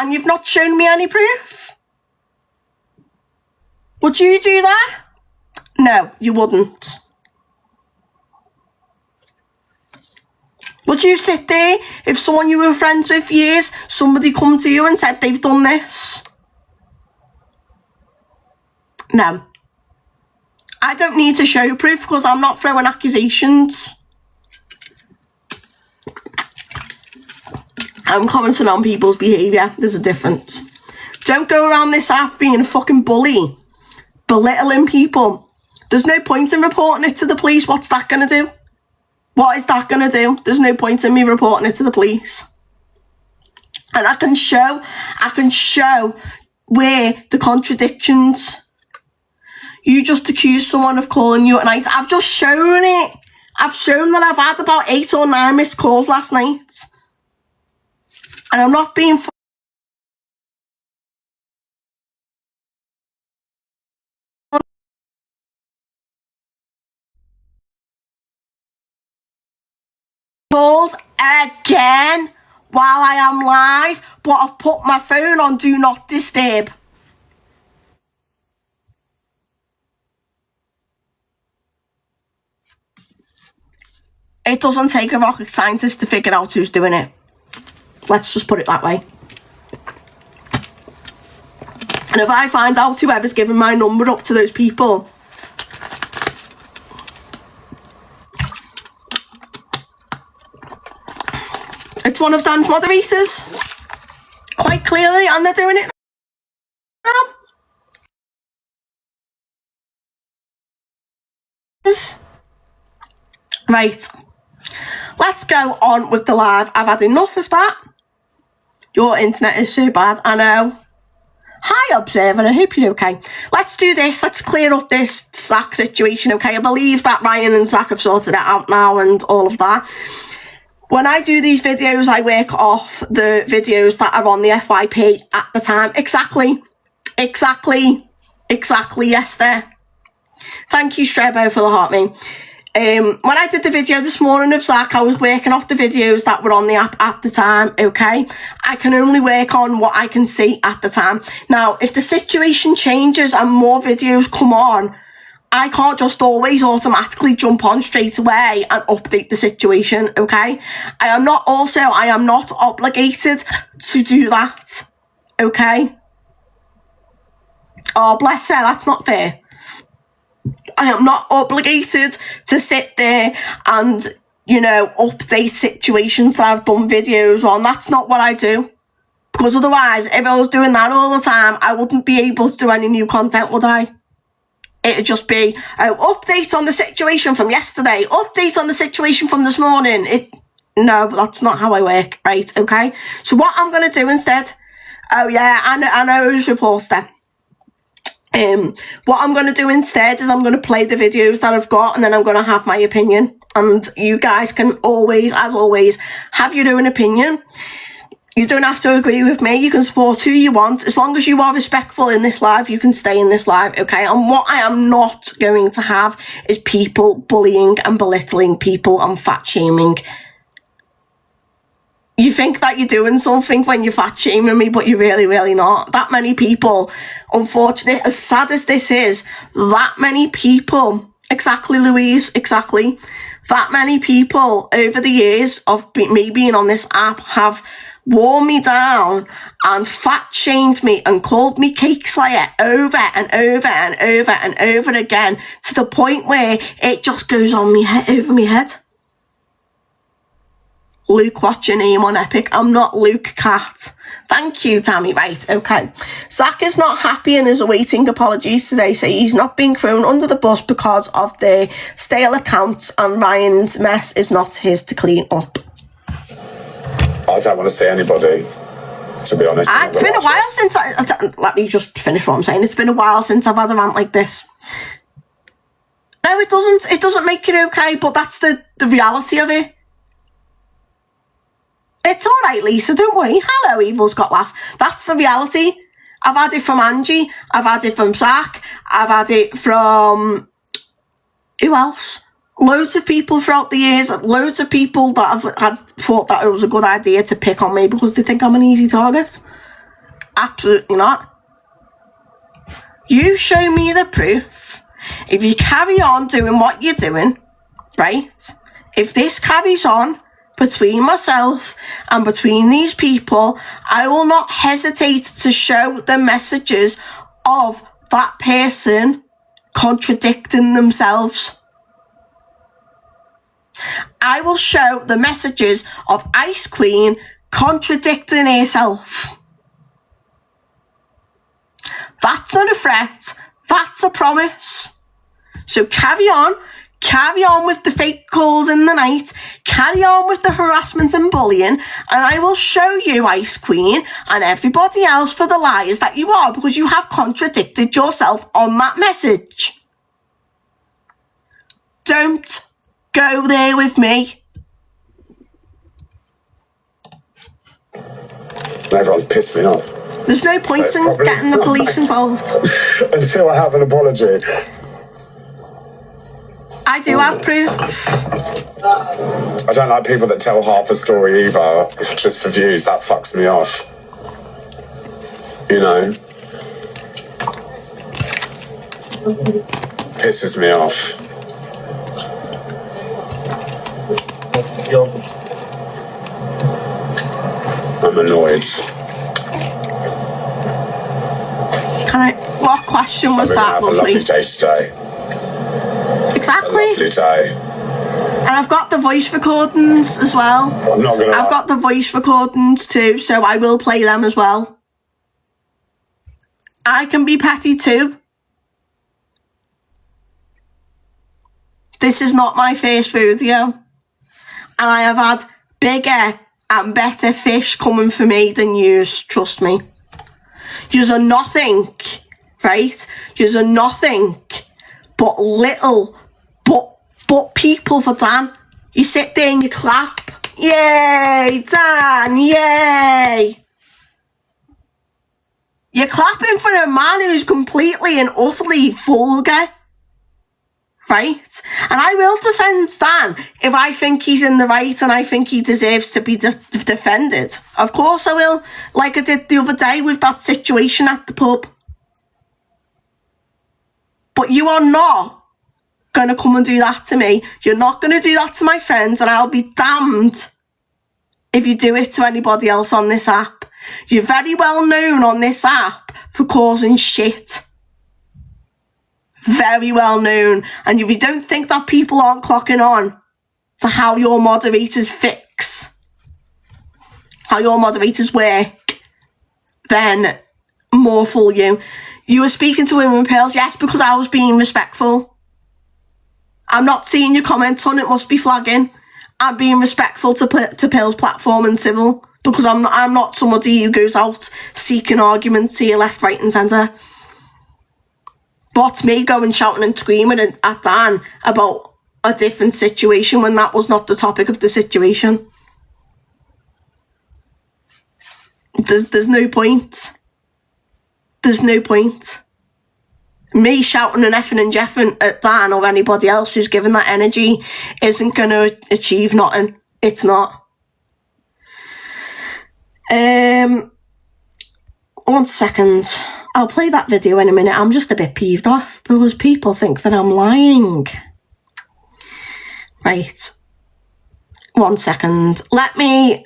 and you've not shown me any proof? Would you do that? No, you wouldn't. Would you sit there if someone you were friends with for years, somebody come to you and said they've done this? No. I don't need to show proof because I'm not throwing accusations. I'm commenting on people's behaviour. There's a difference. Don't go around this app being a fucking bully, belittling people. There's no point in reporting it to the police. What's that going to do? What is that going to do? There's no point in me reporting it to the police. And I can show where the contradictions. You just accuse someone of calling you at night. I've just shown it. I've shown that I've had about 8 or 9 missed calls last night. And I'm not being calls again while I am live, but I've put my phone on do not disturb. It doesn't take a rocket scientist to figure out who's doing it. Let's just put it that way. And if I find out whoever's giving my number up to those people, it's one of Dan's moderators, quite clearly, and they're doing it now. Right, let's go on with the live. I've had enough of that. Your internet is so bad, I know. Hi, Observer, I hope you're okay. Let's do this. Let's clear up this Zach situation, okay? I believe that Ryan and Zach have sorted it out now and all of that. When I do these videos, I work off the videos that are on the FYP at the time. Exactly, yes there. Thank you, Strebo, for the heart me. When I did the video this morning of Zach, I was working off the videos that were on the app at the time, okay? I can only work on what I can see at the time. Now, if the situation changes and more videos come on, I can't just always automatically jump on straight away and update the situation, okay? I am not obligated to do that, okay? Oh, bless her, that's not fair. I am not obligated to sit there and, you know, update situations that I've done videos on. That's not what I do. Because otherwise, if I was doing that all the time, I wouldn't be able to do any new content, would I? It'd just be, update on the situation from yesterday, update on the situation from this morning. No, that's not how I work, right, okay? So what I'm going to do instead, oh yeah, I know who's reporter. What I'm going to do instead is I'm going to play the videos that I've got and then I'm going to have my opinion. And you guys can always, as always, have your own opinion. You don't have to agree with me. You can support who you want. As long as you are respectful in this live, you can stay in this live, okay? And what I am not going to have is people bullying and belittling people and fat shaming. You think that you're doing something when you're fat shaming me, but you're really, really not. That many people, unfortunately, as sad as this is, that many people, exactly, Louise, exactly, that many people over the years of me being on this app have worn me down and fat shamed me and called me cake slayer over and over and over and over again to the point where it just goes on me head over my head. Luke, what's your name on Epic? I'm not Luke Cat. Thank you, Tammy. Right, okay. Zach is not happy and is awaiting apologies today, so he's not being thrown under the bus because of the stale accounts and Ryan's mess is not his to clean up. I don't want to see anybody, to be honest. It's been a while since let me just finish what I'm saying. It's been a while since I've had a rant like this. No, it doesn't make it okay, but that's the reality of it. It's all right, Lisa, don't worry. Hello, Evil's got last. That's the reality. I've had it from Angie. I've had it from Zach. I've had it from... who else? Loads of people throughout the years. Loads of people that have thought that it was a good idea to pick on me because they think I'm an easy target. Absolutely not. You show me the proof. If you carry on doing what you're doing, right? If this carries on between myself and between these people, I will not hesitate to show the messages of that person contradicting themselves. I will show the messages of Ice Queen contradicting herself. That's not a threat, that's a promise. So carry on with the fake calls in the night, carry on with the harassment and bullying, and I will show you, Ice Queen, and everybody else for the liars that you are, because you have contradicted yourself on that message. Don't go there with me. Everyone's pissed me off. There's no point in getting the police involved. Until I have an apology. I do have proof. I don't like people that tell half a story either, just for views. That fucks me off. You know? Pisses me off. I'm annoyed. What question was that, lovely? Have a lovely day today. Exactly. A lovely day. And I've got the voice recordings as well. I'm not gonna. I've got the voice recordings too, so I will play them as well. I can be petty too. This is not my first rodeo. And I have had bigger and better fish coming for me than yous, trust me. Yous are nothing, right? Yous are nothing but little, but people for Dan. You sit there and you clap. Yay, Dan, yay. You're clapping for a man who's completely and utterly vulgar. Right? And I will defend Dan if I think he's in the right and I think he deserves to be defended. Of course I will, like I did the other day with that situation at the pub. But you are not going to come and do that to me. You're not going to do that to my friends, and I'll be damned if you do it to anybody else on this app. You're very well known on this app for causing shit. Very well known. And if you don't think that people aren't clocking on to how your moderators fix, how your moderators work, then more fool you. You were speaking to Women Pearls, yes, because I was being respectful. I'm not seeing your comments on it, must be flagging. I'm being respectful to Pearls' platform and civil, because I'm not somebody who goes out seeking arguments here, left, right and centre. But me going shouting and screaming at Dan about a different situation when that was not the topic of the situation. There's no point. There's no point. Me shouting and effing and jeffing at Dan or anybody else who's given that energy isn't going to achieve nothing. It's not. 1 second. I'll play that video in a minute. I'm just a bit peeved off because people think that I'm lying. Right. 1 second. Let me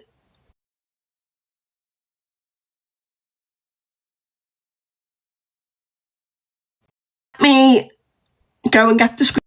go and get the screen.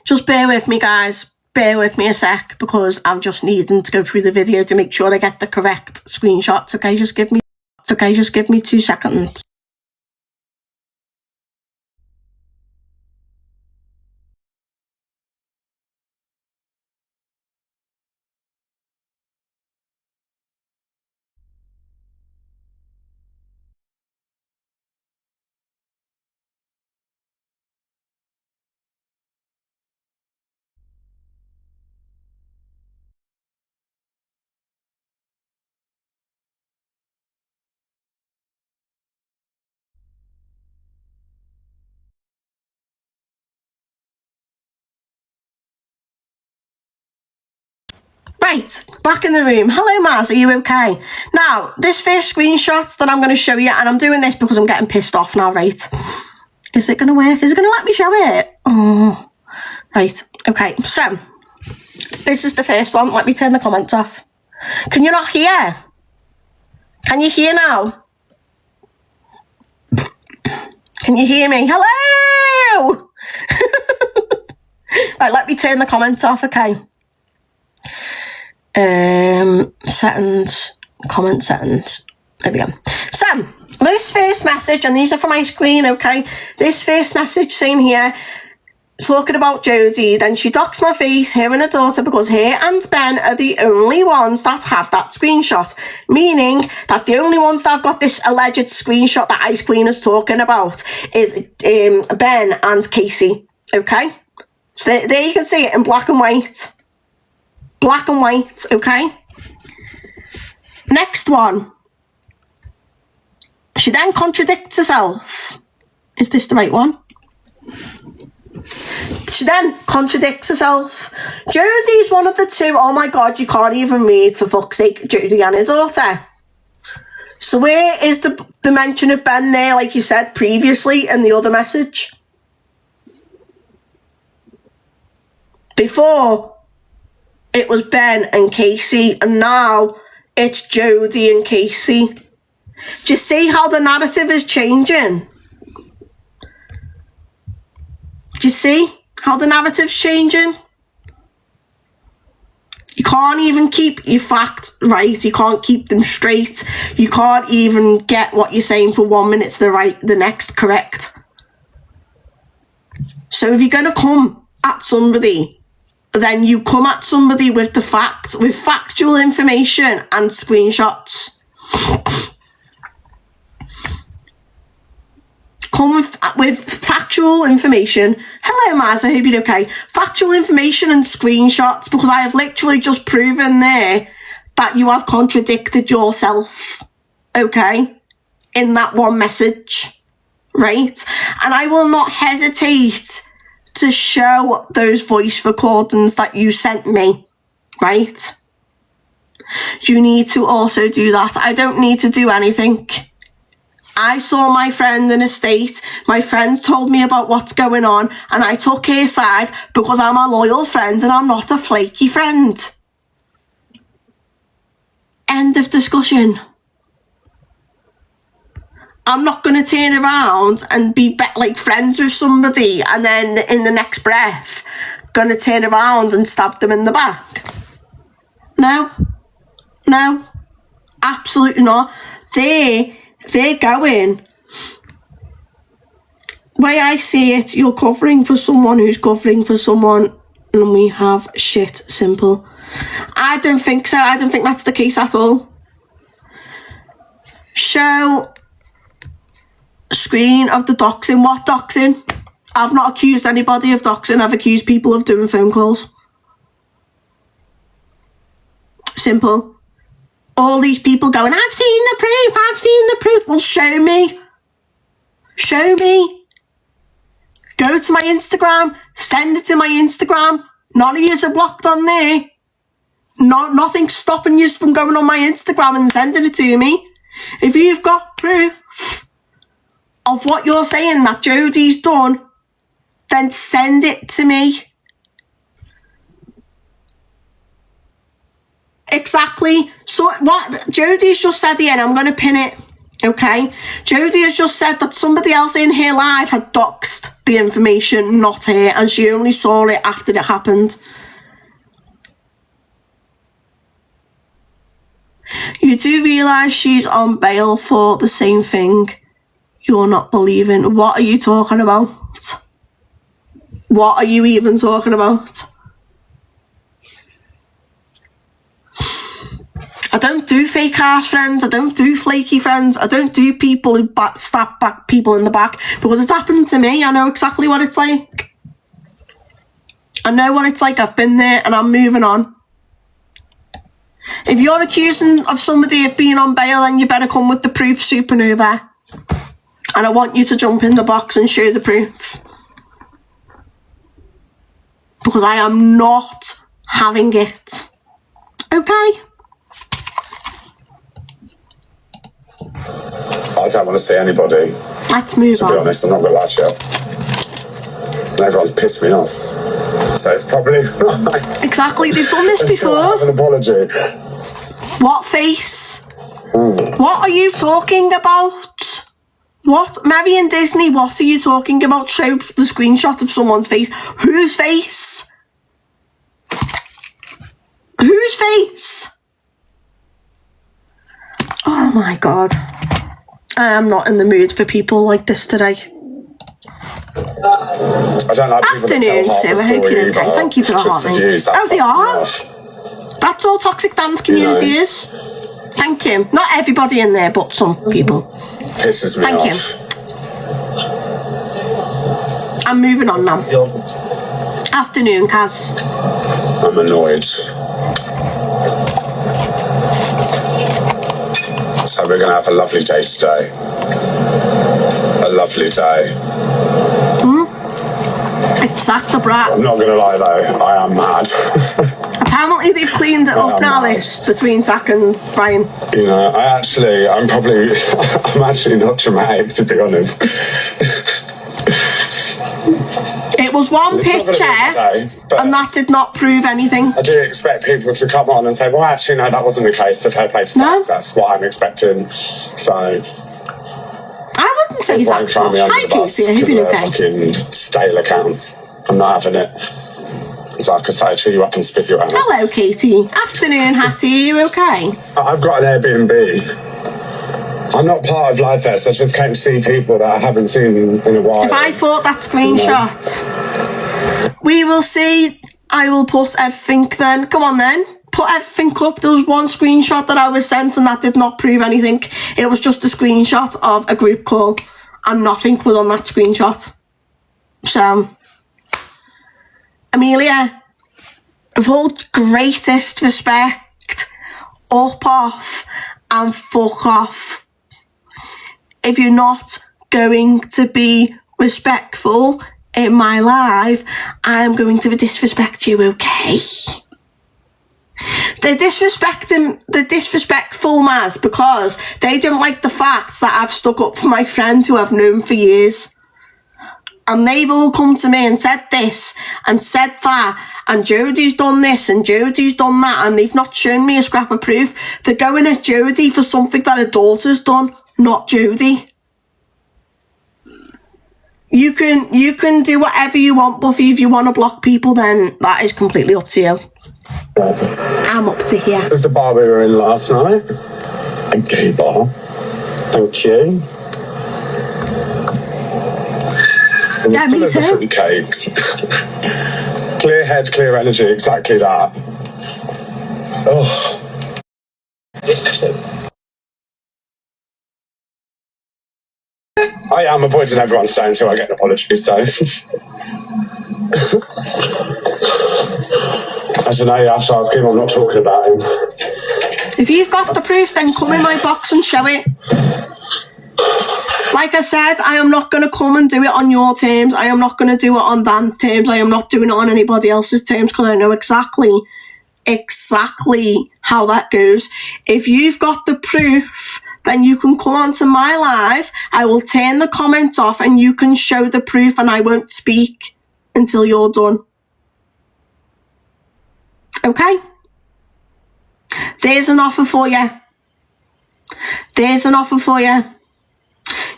Just bear with me, guys. Bear with me a sec, because I'm just needing to go through the video to make sure I get the correct screenshots. Okay, just give me 2 seconds. Right, back in the room. Hello, Maz, are you okay? Now, this first screenshot that I'm going to show you, and I'm doing this because I'm getting pissed off now, right? Is it going to work? Is it going to let me show it? Oh, right, okay. So, this is the first one. Let me turn the comments off. Can you not hear? Can you hear now? Can you hear me? Hello! Right, let me turn the comments off, okay? Settings, comment settings. There we go. So, this first message, and these are for my screen, okay? This first message saying here, talking about Jodie, then she docks my face, her and her daughter, because her and Ben are the only ones that have that screenshot. Meaning that the only ones that have got this alleged screenshot that Ice Queen is talking about is Ben and Casey, okay? So there you can see it in black and white. Black and white, okay? Next one. She then contradicts herself. Is this the right one? She then contradicts herself. Jodie's one of the two. Oh my God, you can't even read, for fuck's sake, Jodie and her daughter. So where is the mention of Ben there, like you said previously in the other message? Before, it was Ben and Casey, and now it's Jodie and Casey. Do you see how the narrative is changing? Do you see how the narrative's changing? You can't even keep your facts right. You can't keep them straight. You can't even get what you're saying for 1 minute to the next correct. So if you're going to come at somebody, then you come at somebody with the facts, with factual information and screenshots. Come with factual information. Hello, Maz, I hope you're okay. Factual information and screenshots, because I have literally just proven there that you have contradicted yourself, okay, in that one message, right? And I will not hesitate to show those voice recordings that you sent me, right? You need to also do that. I don't need to do anything. I saw my friend in a state. My friend told me about what's going on, and I took her side because I'm a loyal friend and I'm not a flaky friend. End of discussion. I'm not going to turn around and be like friends with somebody and then in the next breath going to turn around and stab them in the back. No, absolutely not. They're going. Way I see it, you're covering for someone who's covering for someone, and we have shit simple. I don't think so. I don't think that's the case at all. Show screen of the doxing. What doxing? I've not accused anybody of doxing. I've accused people of doing phone calls. Simple. All these people going, I've seen the proof, I've seen the proof. Well, show me. Show me. Go to my Instagram, send it to my Instagram. None of yous are blocked on there. Nothing's stopping you from going on my Instagram and sending it to me. If you've got proof of what you're saying that Jodie's done, then send it to me. Exactly. So what Jodie's just said here, and I'm going to pin it. Okay? Jodie has just said that somebody else in her life had doxed the information, not her, and she only saw it after it happened. You do realise she's on bail for the same thing you're not believing. What are you talking about? What are you even talking about? I don't do fake harsh friends. I don't do flaky friends. I don't do people who stab back people in the back, because it's happened to me. I know exactly what it's like. I know what it's like. I've been there and I'm moving on. If you're accusing of somebody of being on bail, then you better come with the proof, Supernova. And I want you to jump in the box and show the proof. Because I am not having it. Okay? I don't want to see anybody. Let's move on. To be honest, I'm not going to lie to you. Everyone's pissed me off. So it's probably right. Exactly, they've done this before. Have an apology. What face? What are you talking about? What? Mary and Disney, what are you talking about? Show the screenshot of someone's face. Whose face? Whose face? Oh my God. I am not in the mood for people like this today. I don't like people that tell half the story either. Thank you for the heart ring. Oh, they are? That's all Toxic Dance community is. Thank you. Not everybody in there, but some people. Pisses me off. Thank you. I'm moving on now. Afternoon, Kaz. I'm annoyed. So we're going to have a lovely day today. A lovely day. Exactly, Brad. I'm not going to lie though, I am mad. Apparently they've cleaned it up now, this, between Zach and Brian. You know, I'm actually not dramatic, to be honest. It was one picture, and that did not prove anything. I do expect people to come on and say, well, actually, no, that wasn't the case. The fair play to Zach. That's what I'm expecting. So I wouldn't say Zach's harsh. Hi, Casey. I hope you're okay. Fucking stale accounts. I'm not having it. So I could say to you, I can spit you out. Hello, Katie. Afternoon, Hattie. Are you okay? I've got an Airbnb. I'm not part of Live Fest. I just came to see people that I haven't seen in a while. If I thought that screenshot, we will see. I will put everything then. Come on then. Put everything up. There was one screenshot that I was sent and that did not prove anything. It was just a screenshot of a group call and nothing was on that screenshot. So, Amelia, with all greatest respect, up off and fuck off. If you're not going to be respectful in my life, I'm going to disrespect you, okay? They're disrespecting the disrespectful Maz because they don't like the fact that I've stuck up for my friend who I've known for years. And they've all come to me and said this and said that, and Jodie's done this and Jodie's done that, and they've not shown me a scrap of proof. They're going at Jodie for something that her daughter's done, not Jodie. You can do whatever you want, Buffy. If you want to block people, then that is completely up to you. I'm up to here. This was the bar we were in last night. A gay bar. Thank you. Yeah, me too. Fruit cakes. Clear head, clear energy. Exactly that. Oh. I am avoiding everyone staying until I get an apology, so. I don't know, after I was keen on not talking about him. If you've got the proof, then come in my box and show it. Like I said, I am not going to come and do it on your terms. I am not going to do it on Dan's terms. I am not doing it on anybody else's terms because I know exactly how that goes. If you've got the proof, then you can come onto my live. I will turn the comments off and you can show the proof and I won't speak until you're done. Okay? There's an offer for you. There's an offer for you.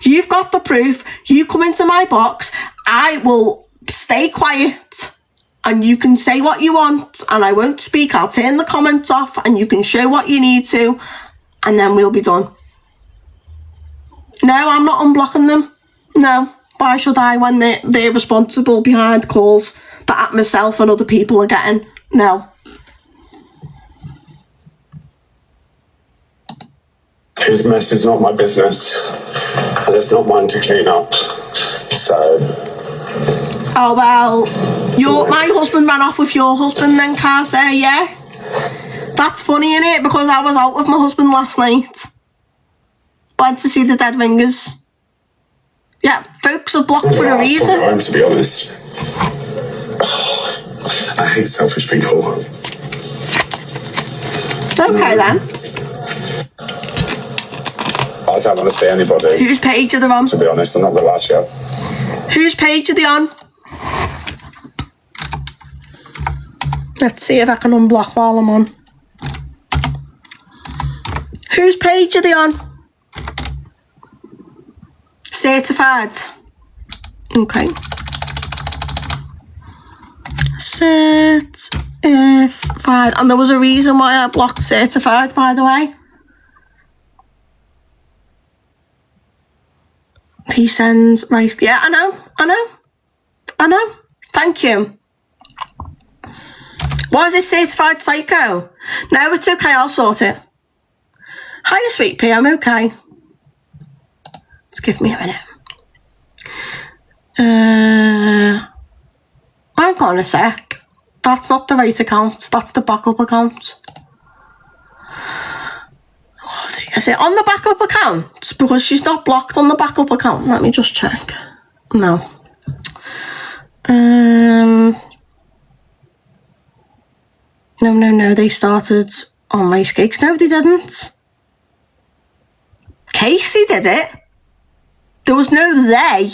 You've got the proof. You come into my box. I will stay quiet and you can say what you want and I won't speak. I'll turn the comments off and you can show what you need to and then we'll be done. No, I'm not unblocking them. No. Why should I when they're responsible behind calls that myself and other people are getting? No. His mess is not my business, and it's not mine to clean up. So. Oh well, my husband ran off with your husband then, Carter, yeah? That's funny, innit? Because I was out with my husband last night. Went to see the Dead Ringers. Yeah, folks are blocked for a reason. Home, to be honest. I hate selfish people. Okay then. I don't want to see anybody. Whose page are they on? To be honest, I'm not gonna lie to you. Whose page are they on? Let's see if I can unblock while I'm on. Whose page are they on? Certified. Okay. Certified. And there was a reason why I blocked certified, by the way. He sends, right, yeah, I know. Thank you. Why is it certified psycho? No, it's okay, I'll sort it. Hiya, sweet pea, I'm okay. Just give me a minute. Hang on a sec. That's not the right account, that's the backup account. Is it on the backup account? Because she's not blocked on the backup account. Let me just check. No. No. They started on Rice Cakes. No, they didn't. Casey did it. There was no they.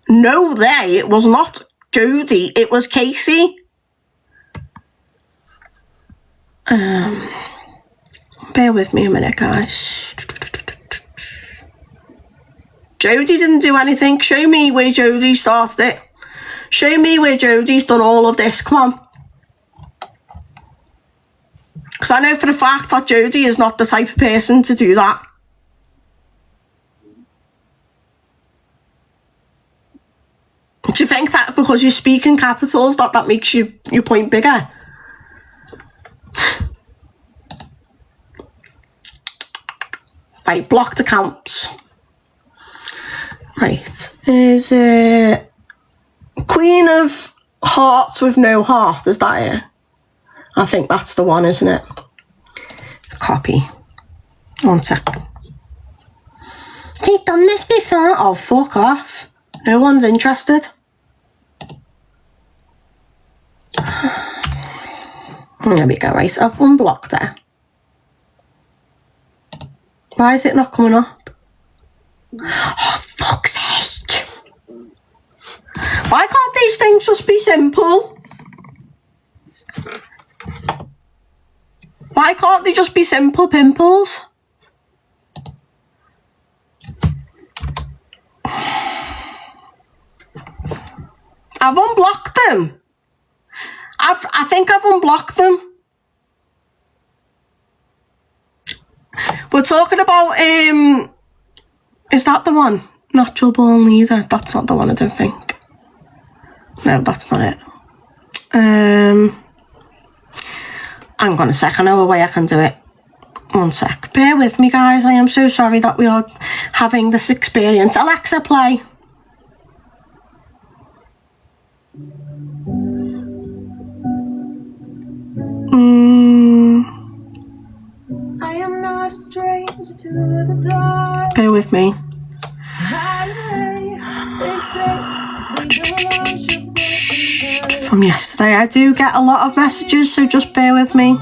No they. It was not Jodie. It was Casey. Bear with me a minute, guys. Jodie didn't do anything. Show me where Jodie started it. Show me where Jodie's done all of this. Come on. Because I know for a fact that Jodie is not the type of person to do that. Do you think that because you speak in capitals that makes your point bigger? Right, blocked accounts. Right, is it Queen of Hearts with no heart? Is that it? I think that's the one, isn't it? Copy. 1 sec. Has he done this before? Oh, fuck off. No one's interested. There we go, right, I've unblocked her. Why is it not coming up? Oh, fuck's sake. Why can't these things just be simple? Why can't they just be simple pimples? I've unblocked them. I think I've unblocked them. We're talking about, is that the one? Natural Born Leader. That's not the one, I don't think. No, that's not it. Hang on a sec, I know a way I can do it. 1 sec. Bear with me, guys. I am so sorry that we are having this experience. Alexa, play. I am not a stranger to the dark. Bear with me. From yesterday, I do get a lot of messages, so just bear with me.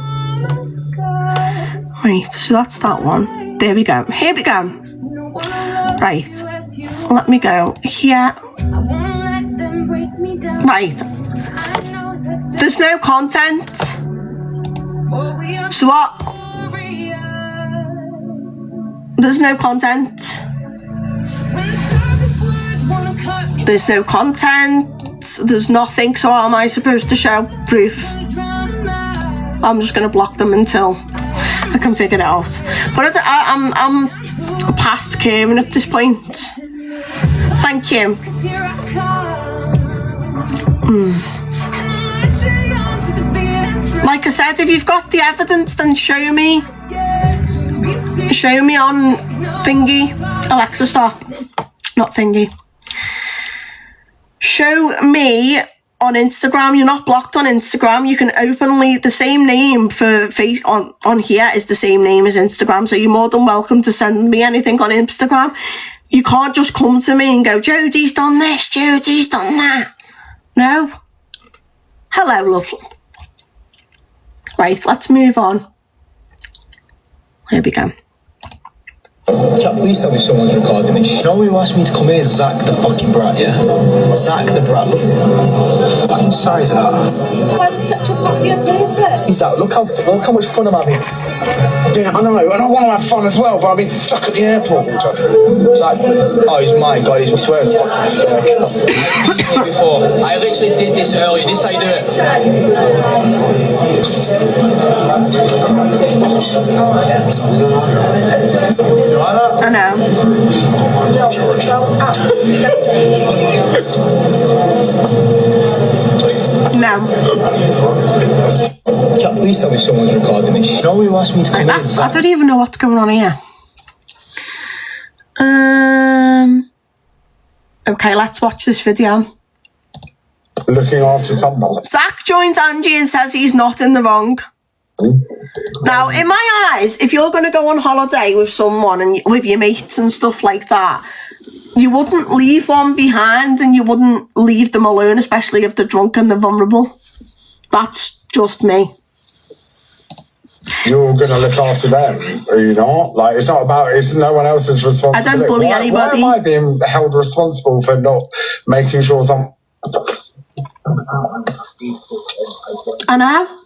Right, so that's that one. There we go. Here we go. Right, let me go here. Right, there's no content. So what? There's no content. There's no content. There's nothing. So how am I supposed to show proof? I'm just going to block them until I can figure it out. But I'm past caring at this point. Thank you. Like I said, if you've got the evidence, then show me. Show me on thingy. Alexa, stop. Not thingy. Show me on Instagram. You're not blocked on Instagram. You can openly, the same name for face on here is the same name as Instagram. So you're more than welcome to send me anything on Instagram. You can't just come to me and go, Jodie's done this, Jodie's done that. No. Hello, lovely. Right, let's move on. Here we go. Chat, please tell me someone's recording this. You know who asked me to come here? Zach the fucking brat, yeah? Zach the brat. Look at the fucking size of that. I'm such a popular person. Zach, look how much fun I'm having. Yeah, I know, and I want to have fun as well, but I've been stuck at the airport all day. Zach, oh, he's my God, he's swearing fucking before. I literally did this earlier. This is how you do it. I know. No. Chat, please tell me someone's recording this. You know who asked me to come here? I don't even know what's going on here. Okay, let's watch this video. Looking after someone. Zach joins Angie and says he's not in the wrong. Now, in my eyes, if you're going to go on holiday with someone and with your mates and stuff like that, you wouldn't leave one behind and you wouldn't leave them alone, especially if they're drunk and they're vulnerable. That's just me. You're going to look after them, are you not? Like, it's not about, it's no one else's responsibility. I don't bully anybody. Why am I being held responsible for not making sure some... I know.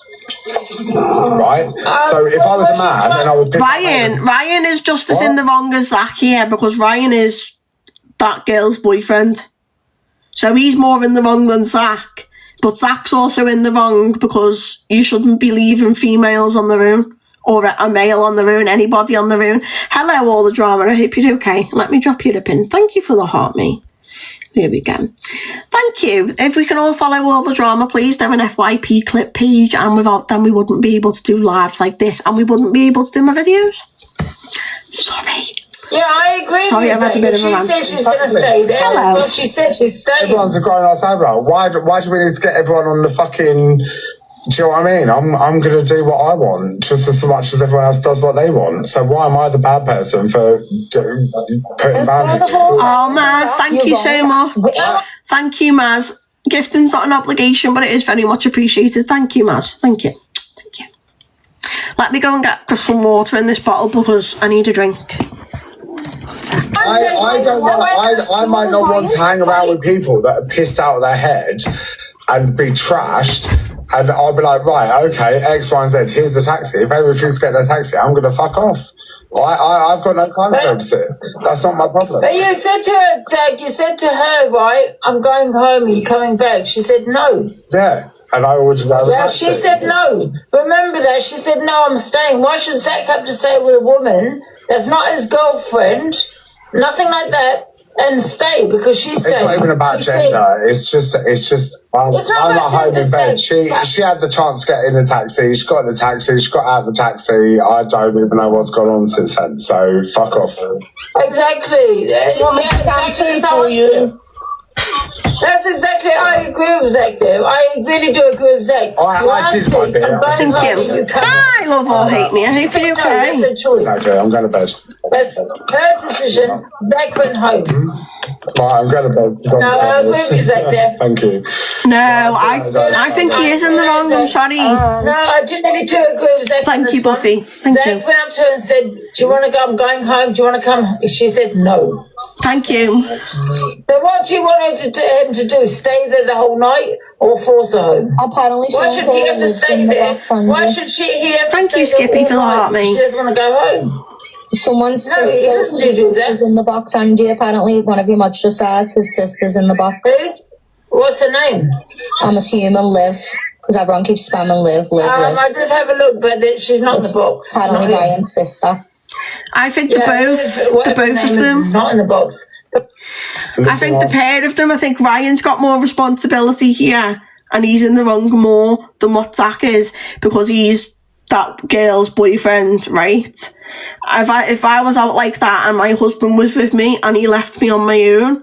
Right? So if I was a man and I was... Ryan is just as in the wrong as Zach here because Ryan is that girl's boyfriend. So he's more in the wrong than Zach. But Zach's also in the wrong because you shouldn't be leaving females on their own or a male on their own, anybody on their own. Hello, all the drama. I hope you're okay. Let me drop you a pin. Thank you for the heart, mate. There we go. Thank you. If we can all follow all the drama, please do an FYP clip page, and without them we wouldn't be able to do lives like this and we wouldn't be able to do my videos. Sorry. Yeah, I agree with you. I've had a bit of a She rant. said she's going to stay there. Hello. That's what she said. She's staying. Everyone's a grown-ass adult. Why do we need to get everyone on the fucking... Do you know what I mean? I'm going to do what I want just as much as everyone else does what they want. So why am I the bad person for putting boundaries? Oh, Maz, thank you so much. Thank you, Maz. Gifting's not an obligation, but it is very much appreciated. Thank you, Maz. Thank you. Thank you. Let me go and get some water in this bottle because I need a drink. I might not want to hang around with people that are pissed out of their head and be trashed. And I'll be like, right, okay, X, Y, and Z, here's the taxi. If they refuse to get their taxi, I'm going to fuck off. I've got no time for them to sit. That's not my problem. But you said to her, Zach, you said to her, right, I'm going home, are you coming back? She said no. Yeah, and I always go, Yeah, she said no. Remember that? She said, no, I'm staying. Why should Zach have to stay with a woman that's not his girlfriend, nothing like that, and stay because she's staying? It's not even about gender. It's just. I'm at home in bed. She had the chance to get in a taxi. She got in the taxi. She got out of the taxi. I don't even know what's gone on since then. So fuck off. Exactly. That's exactly. I agree with Zach there. I really do agree with Zach. I did my bit. Thank you. I love or hate me. I hope you're okay. That's a choice. Okay, I'm going to bed. That's her decision. Zach went home. Right, I'm going to bed. No, I agree with Zach there. Thank you. No, I think he is in the wrong. I'm sorry. No, I really do agree with Zach. Thank you, Buffy. Thank Zach you. went up to her and said, do you want to go? I'm going home. Do you want to come? She said no. Thank you. So what do you want him to do? Stay there the whole night or force her home? Apparently, Why should he have to stay there? Why should he have to Thank stay you, there Skippy, all for the night heart, if mate. She doesn't want to go home. Someone's No, he doesn't do that. sister's in the box, Angie. Apparently, one of your mods just said his sister's in the box. Who? What's her name? I'm assuming Liv, because everyone keeps spamming Liv. I just have a look, but she's not in the box. Apparently, Ryan's sister. I think the both of them. Not in the box. I think the pair of them. I think Ryan's got more responsibility here, and he's in the wrong more than what Zach is, because he's that girl's boyfriend, right? If I was out like that and my husband was with me and he left me on my own,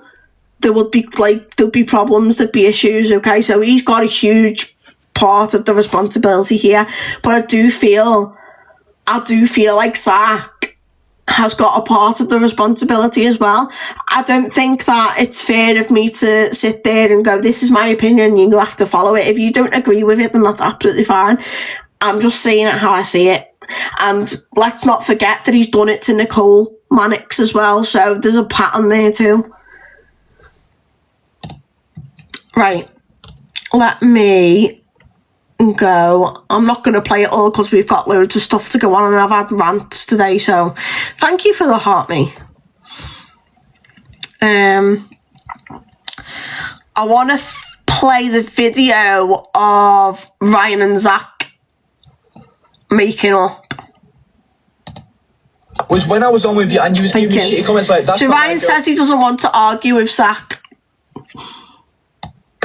there'd be problems, there'd be issues, okay? So he's got a huge part of the responsibility here, but I do feel like Zach has got a part of the responsibility as well. I don't think that it's fair of me to sit there and go, this is my opinion, you have to follow it. If you don't agree with it, then that's absolutely fine. I'm just saying it how I see it. And let's not forget that he's done it to Nicole Mannix as well, so there's a pattern there too. Right, let me go. I'm not going to play it all because we've got loads of stuff to go on and I've had rants today, so thank you for the heart me. I want to play the video of Ryan and Zach making up. Was when I was on with you and you was giving me shitty comments like that. So Ryan says he doesn't want to argue with Zach.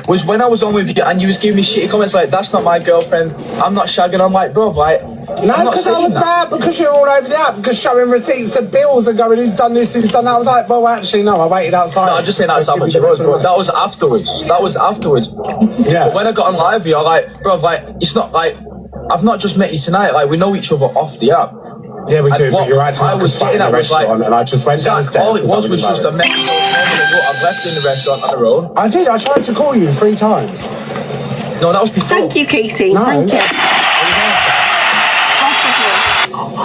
Was when I was on with you and you was giving me shitty comments like, that's not my girlfriend, I'm not shagging. I'm like, bro, like, No, because I was mad, because you're all over the app, because showing receipts of bills and going, who's done this, who's done that. I was like, well, actually, no, I waited outside. No, I'm just saying that's how much it was, bro. That was afterwards. Yeah. But when I got on live, you're like, bro, like, it's not like, I've not just met you tonight, like, we know each other off the app. Yeah, we do, but you're actually I was getting at was like, and I just went downstairs. All it was just a message. I've left in the restaurant on her own. I did, I tried to call you 3 times. No, that was before. Thank you, Katie. No. Thank you.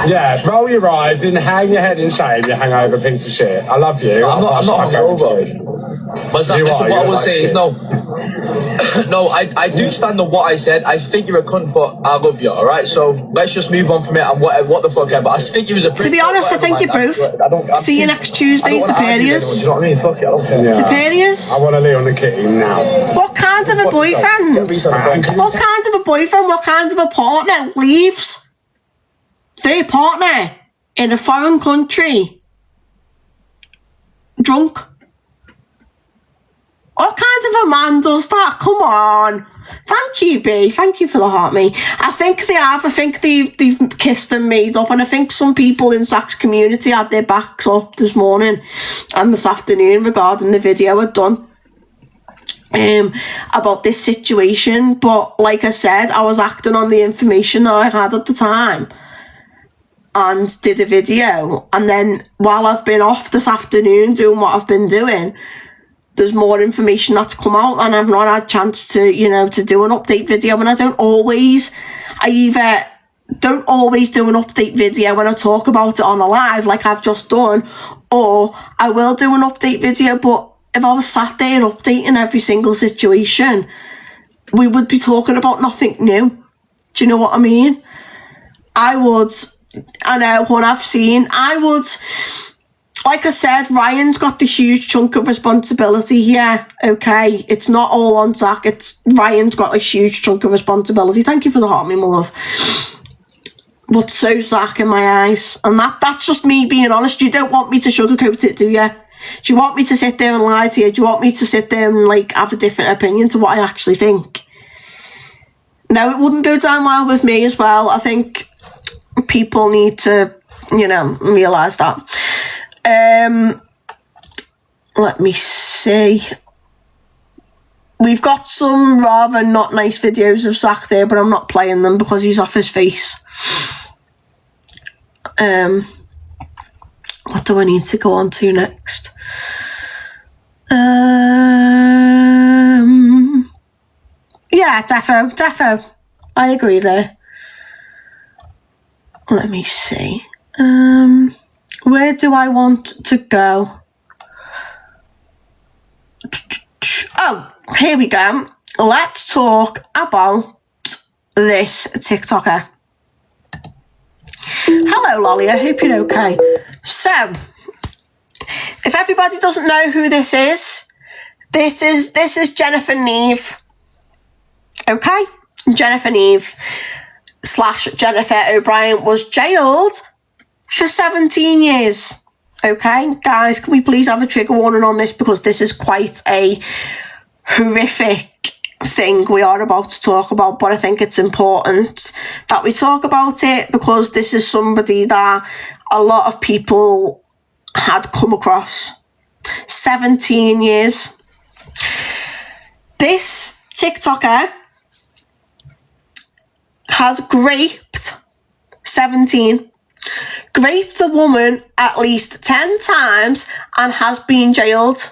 Yeah, roll your eyes and hang your head in shame, you hangover piece of shit. I love you. I'm not hungover. But Zach, listen, what I will say is no, I do stand on what I said. I think you're a cunt, but I love you, alright? So let's just move on from it and what the fuck ever. I think you was a prick. To be honest, I think you're both. See you next Tuesday's the Perriers. Do you know what I mean? Fuck it, I don't care. Yeah. The Perriers. I want to leave on the kitty now. What kind of a boyfriend? What kind of a boyfriend? What kind of a partner leaves their partner in a foreign country drunk? What kind of a man does that? Come on. Thank you, B. Thank you for the heart, me. I think they have. I think they've kissed and made up, and I think some people in Zach's community had their backs up this morning and this afternoon regarding the video I'd done about this situation. But like I said, I was acting on the information that I had at the time and did a video. And then while I've been off this afternoon doing what I've been doing, there's more information that's come out and I've not had a chance to, to do an update video. And I either don't always do an update video when I talk about it on a live like I've just done, or I will do an update video, but if I was sat there updating every single situation, we would be talking about nothing new. Do you know what I mean? I know what I've seen. Like I said, Ryan's got the huge chunk of responsibility here, okay? It's not all on Zach. Ryan's got a huge chunk of responsibility. Thank you for the heart, me, my love. But so Zach in my eyes. And that's just me being honest. You don't want me to sugarcoat it, do you? Do you want me to sit there and lie to you? Do you want me to sit there and, have a different opinion to what I actually think? No, it wouldn't go down well with me as well. I think people need to, realise that. Let me see. We've got some rather not nice videos of Zach there, but I'm not playing them because he's off his face. What do I need to go on to next? Yeah, defo. I agree there. Let me see. Where do I want to go? Oh, here we go. Let's talk about this TikToker. Hello, Lolly. I hope you're okay. So, if everybody doesn't know who this is Jennifer Neve. Okay? Jennifer Neve / Jennifer O'Brien was jailed for 17 years. Okay? Guys, can we please have a trigger warning on this, because this is quite a horrific thing we are about to talk about, but I think it's important that we talk about it, because this is somebody that a lot of people had come across. 17 years. This TikToker has raped a woman at least 10 times and has been jailed.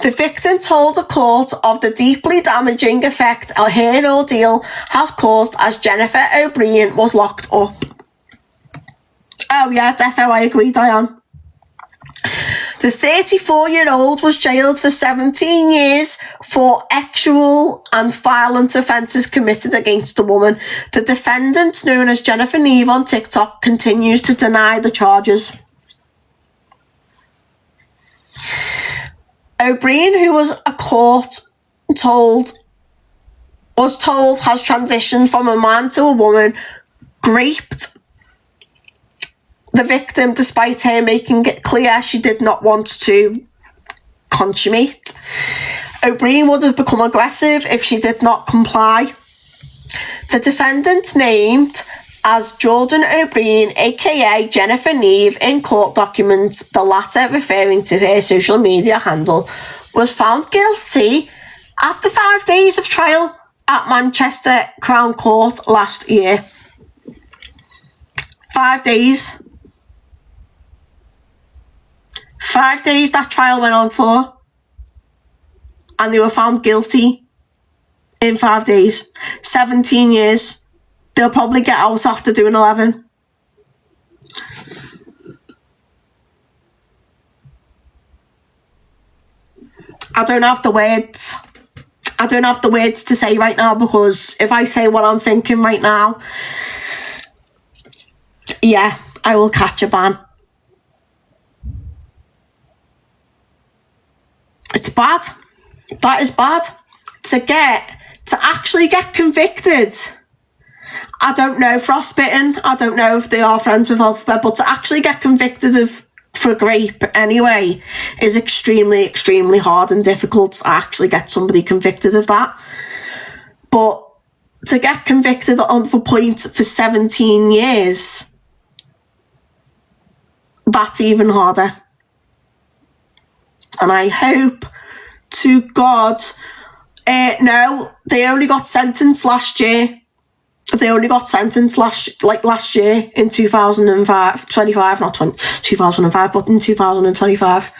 The victim told the court of the deeply damaging effect her ordeal has caused as Jennifer O'Brien was locked up. Oh yeah, defo, I agree, Diane. The 34-year-old was jailed for 17 years for actual and violent offences committed against the woman. The defendant, known as Jennifer Neve on TikTok, continues to deny the charges. O'Brien, who was told has transitioned from a man to a woman, raped the victim despite her making it clear she did not want to consummate. O'Brien would have become aggressive if she did not comply. The defendant, named as Jordan O'Brien, aka Jennifer Neve, in court documents, the latter referring to her social media handle, was found guilty after 5 days of trial at Manchester Crown Court last year. 5 days. 5 days that trial went on for, and they were found guilty in 5 days. 17 years. They'll probably get out after doing 11. I don't have the words. I don't have the words to say right now, because if I say what I'm thinking right now, yeah, I will catch a ban. It's bad. That is bad. To actually get convicted. I don't know frostbitten. I don't know if they are friends with Alphabet, but to actually get convicted for rape anyway is extremely, extremely hard and difficult to actually get somebody convicted of that. But to get convicted on for point for 17 years, that's even harder. And I hope to God, no, they only got sentenced last year. They only got sentenced last year in 2025, not 2005, but in 2025.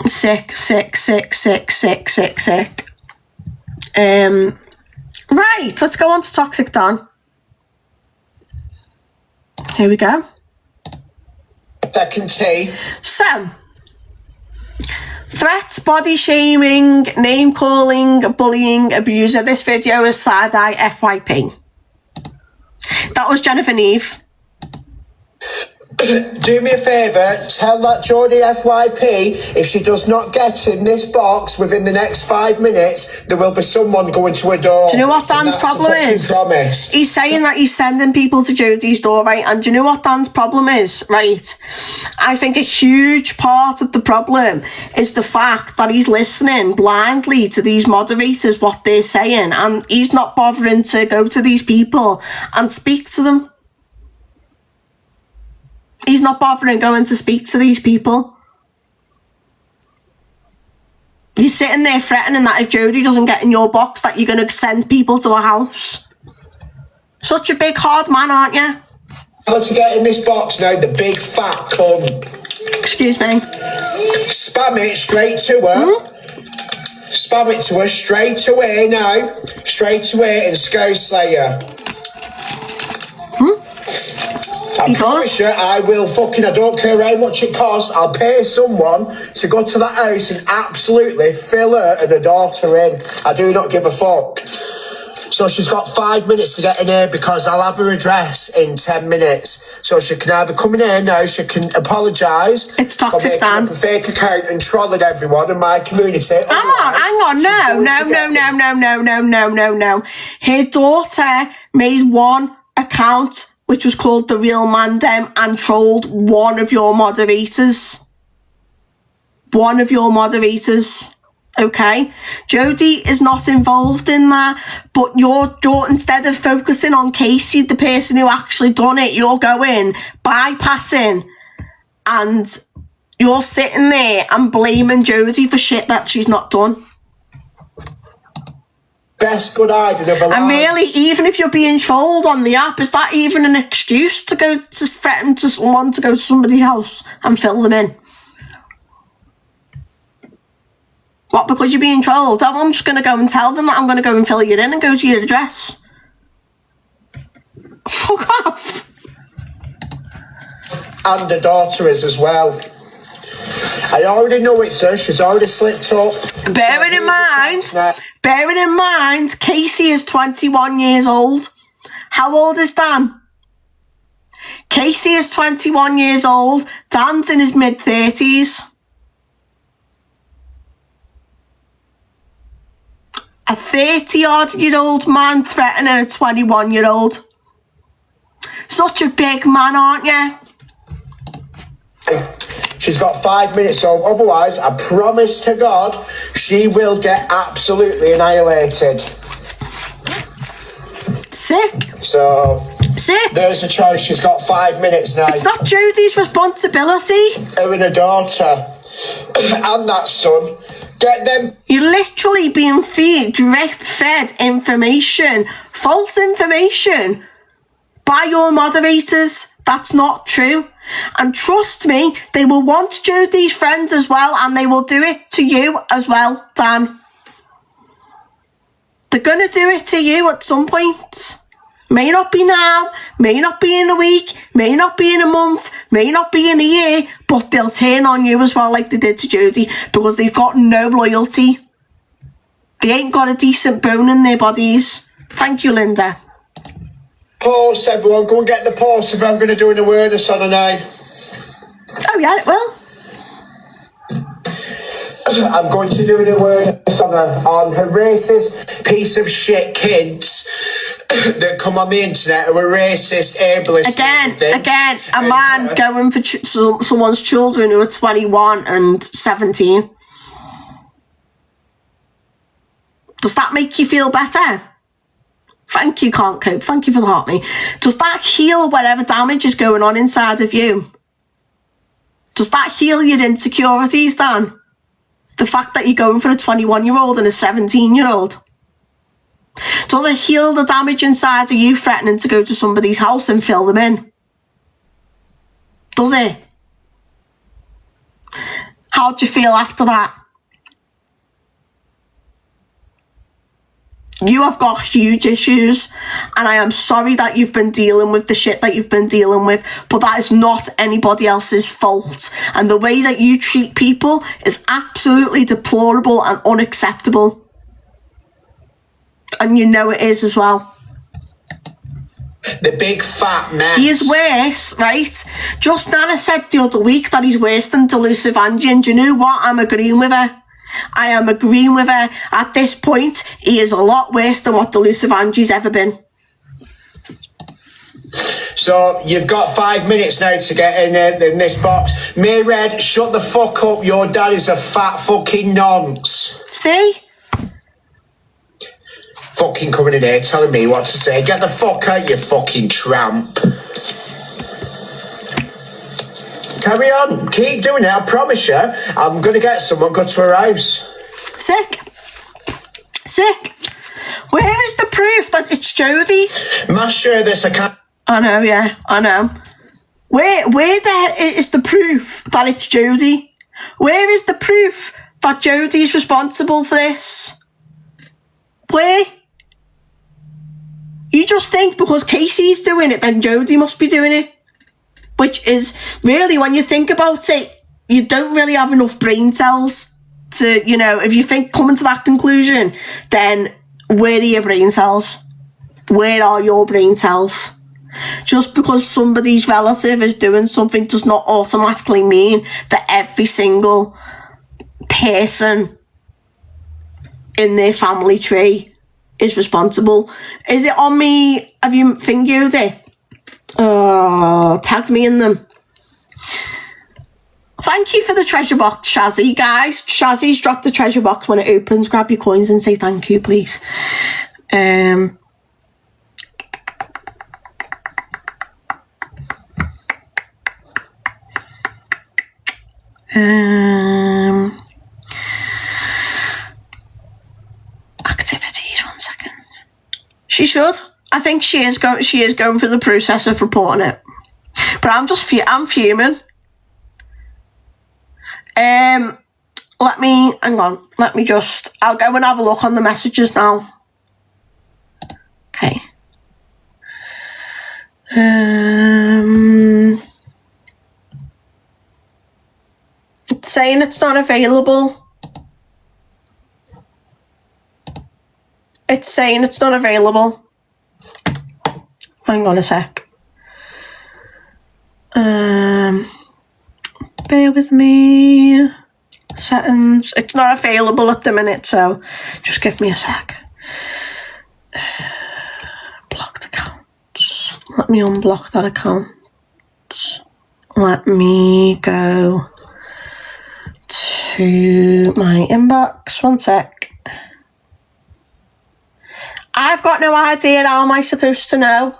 Sick. Right, let's go on to Toxic Dan. Here we go. Second T. So, threats, body shaming, name calling, bullying, abuser. This video is side-eye FYP. That was Jennifer Neve. Do me a favour, tell that Geordie FYP if she does not get in this box within the next 5 minutes, there will be someone going to her door. Do you know what Dan's problem is? Promise. He's saying that he's sending people to Jodie's door, right? And do you know what Dan's problem is, right? I think a huge part of the problem is the fact that he's listening blindly to these moderators, what they're saying, and he's not bothering to go to these people and speak to them. He's not bothering going to speak to these people. You're sitting there threatening that if Jodie doesn't get in your box that you're going to send people to a house. Such a big hard man, aren't you? How to get in this box now, the big fat cunt. Excuse me. Spam it straight to her. Spam it to her straight away now. Straight away and Scouse Slayer. I promise you, I will I don't care how much it costs, I'll pay someone to go to that house and absolutely fill her and her daughter in. I do not give a fuck. So she's got 5 minutes to get in here because I'll have her address in 10 minutes. So she can either come in here now, she can apologise. It's toxic, for Dan. making up a fake account and trolling everyone in my community. Hang on. No. Her daughter made one account which was called The Real Mandem and trolled one of your moderators. Okay, Jodie is not involved in that, but you're instead of focusing on Casey, the person who actually done it, you're going bypassing, and you're sitting there and blaming Jodie for shit that she's not done. Best good idea of a life. And really, even if you're being trolled on the app, is that even an excuse to go to threaten to someone to go to somebody's house and fill them in? What, because you're being trolled? Oh, I'm just going to go and tell them that I'm going to go and fill you in and go to your address. Fuck off. And the daughter is as well. I already know it's her. She's already slipped up. Bearing in mind, Casey is 21 years old. How old is Dan? Casey is 21 years old. Dan's in his mid-30s. A 30-odd-year-old man threatening a 21-year-old. Such a big man, aren't you? She's got 5 minutes, so otherwise, I promise to God, she will get absolutely annihilated. Sick. So, Sick. there's a choice. She's got 5 minutes now. It's not Jodie's responsibility. Her and her daughter, and that son, get them. You're literally being drip-fed information, false information, by your moderators. That's not true. And trust me, they will want Jodie's friends as well, and they will do it to you as well, Dan. They're going to do it to you at some point. May not be now, may not be in a week, may not be in a month, may not be in a year, but they'll turn on you as well like they did to Jodie, because they've got no loyalty. They ain't got a decent bone in their bodies. Thank you, Linda. Post, everyone, go and get the post if I'm going to do an awareness on an eye. Oh yeah, it will. I'm going to do an awareness on her racist piece of shit kids that come on the internet who are racist, ableist. Again, a man going for someone's children who are 21 and 17. Does that make you feel better? Thank you, Can't Cope. Thank you for the heart me. Does that heal whatever damage is going on inside of you? Does that heal your insecurities, Dan? The fact that you're going for a 21-year-old and a 17-year-old? Does it heal the damage inside of you threatening to go to somebody's house and fill them in? Does it? How'd you feel after that? You have got huge issues, and I am sorry that you've been dealing with the shit that you've been dealing with, but that is not anybody else's fault. And the way that you treat people is absolutely deplorable and unacceptable. And you know it is as well. The big fat mess. He is worse, right? Just Nana said the other week that he's worse than Delusive Angie, and do you know what? I'm agreeing with her. I am agreeing with her. At this point, he is a lot worse than what Delusive Angie's ever been. So, you've got 5 minutes now to get in this box. Mayred, shut the fuck up. Your dad is a fat fucking nonce. See? Fucking coming in here telling me what to say. Get the fuck out, you fucking tramp. Carry on. Keep doing it. I promise you. I'm going to get someone go to her house. Sick. Where is the proof that it's Jodie? I'm not sure this account. I know, yeah. I know. Where there is the proof that it's Jodie? Where is the proof that Jodie's responsible for this? Where? You just think because Casey's doing it, then Jodie must be doing it. Which is really, when you think about it, you don't really have enough brain cells to, if you think coming to that conclusion, then where are your brain cells? Where are your brain cells? Just because somebody's relative is doing something does not automatically mean that every single person in their family tree is responsible. Is it on me? Have you fingered it? Tagged me in them. Thank you for the treasure box, Shazzy. Guys, Shazzy's dropped the treasure box when it opens. Grab your coins and say thank you, please. Activities, 1 second. She should. I think she is going through the process of reporting it. But I'm fuming. Hang on. I'll go and have a look on the messages now. Okay. It's saying it's not available. It's saying it's not available. Hang on a sec. Bear with me. Settings. It's not available at the minute, so just give me a sec. Blocked account. Let me unblock that account. Let me go to my inbox. 1 sec. I've got no idea. How am I supposed to know?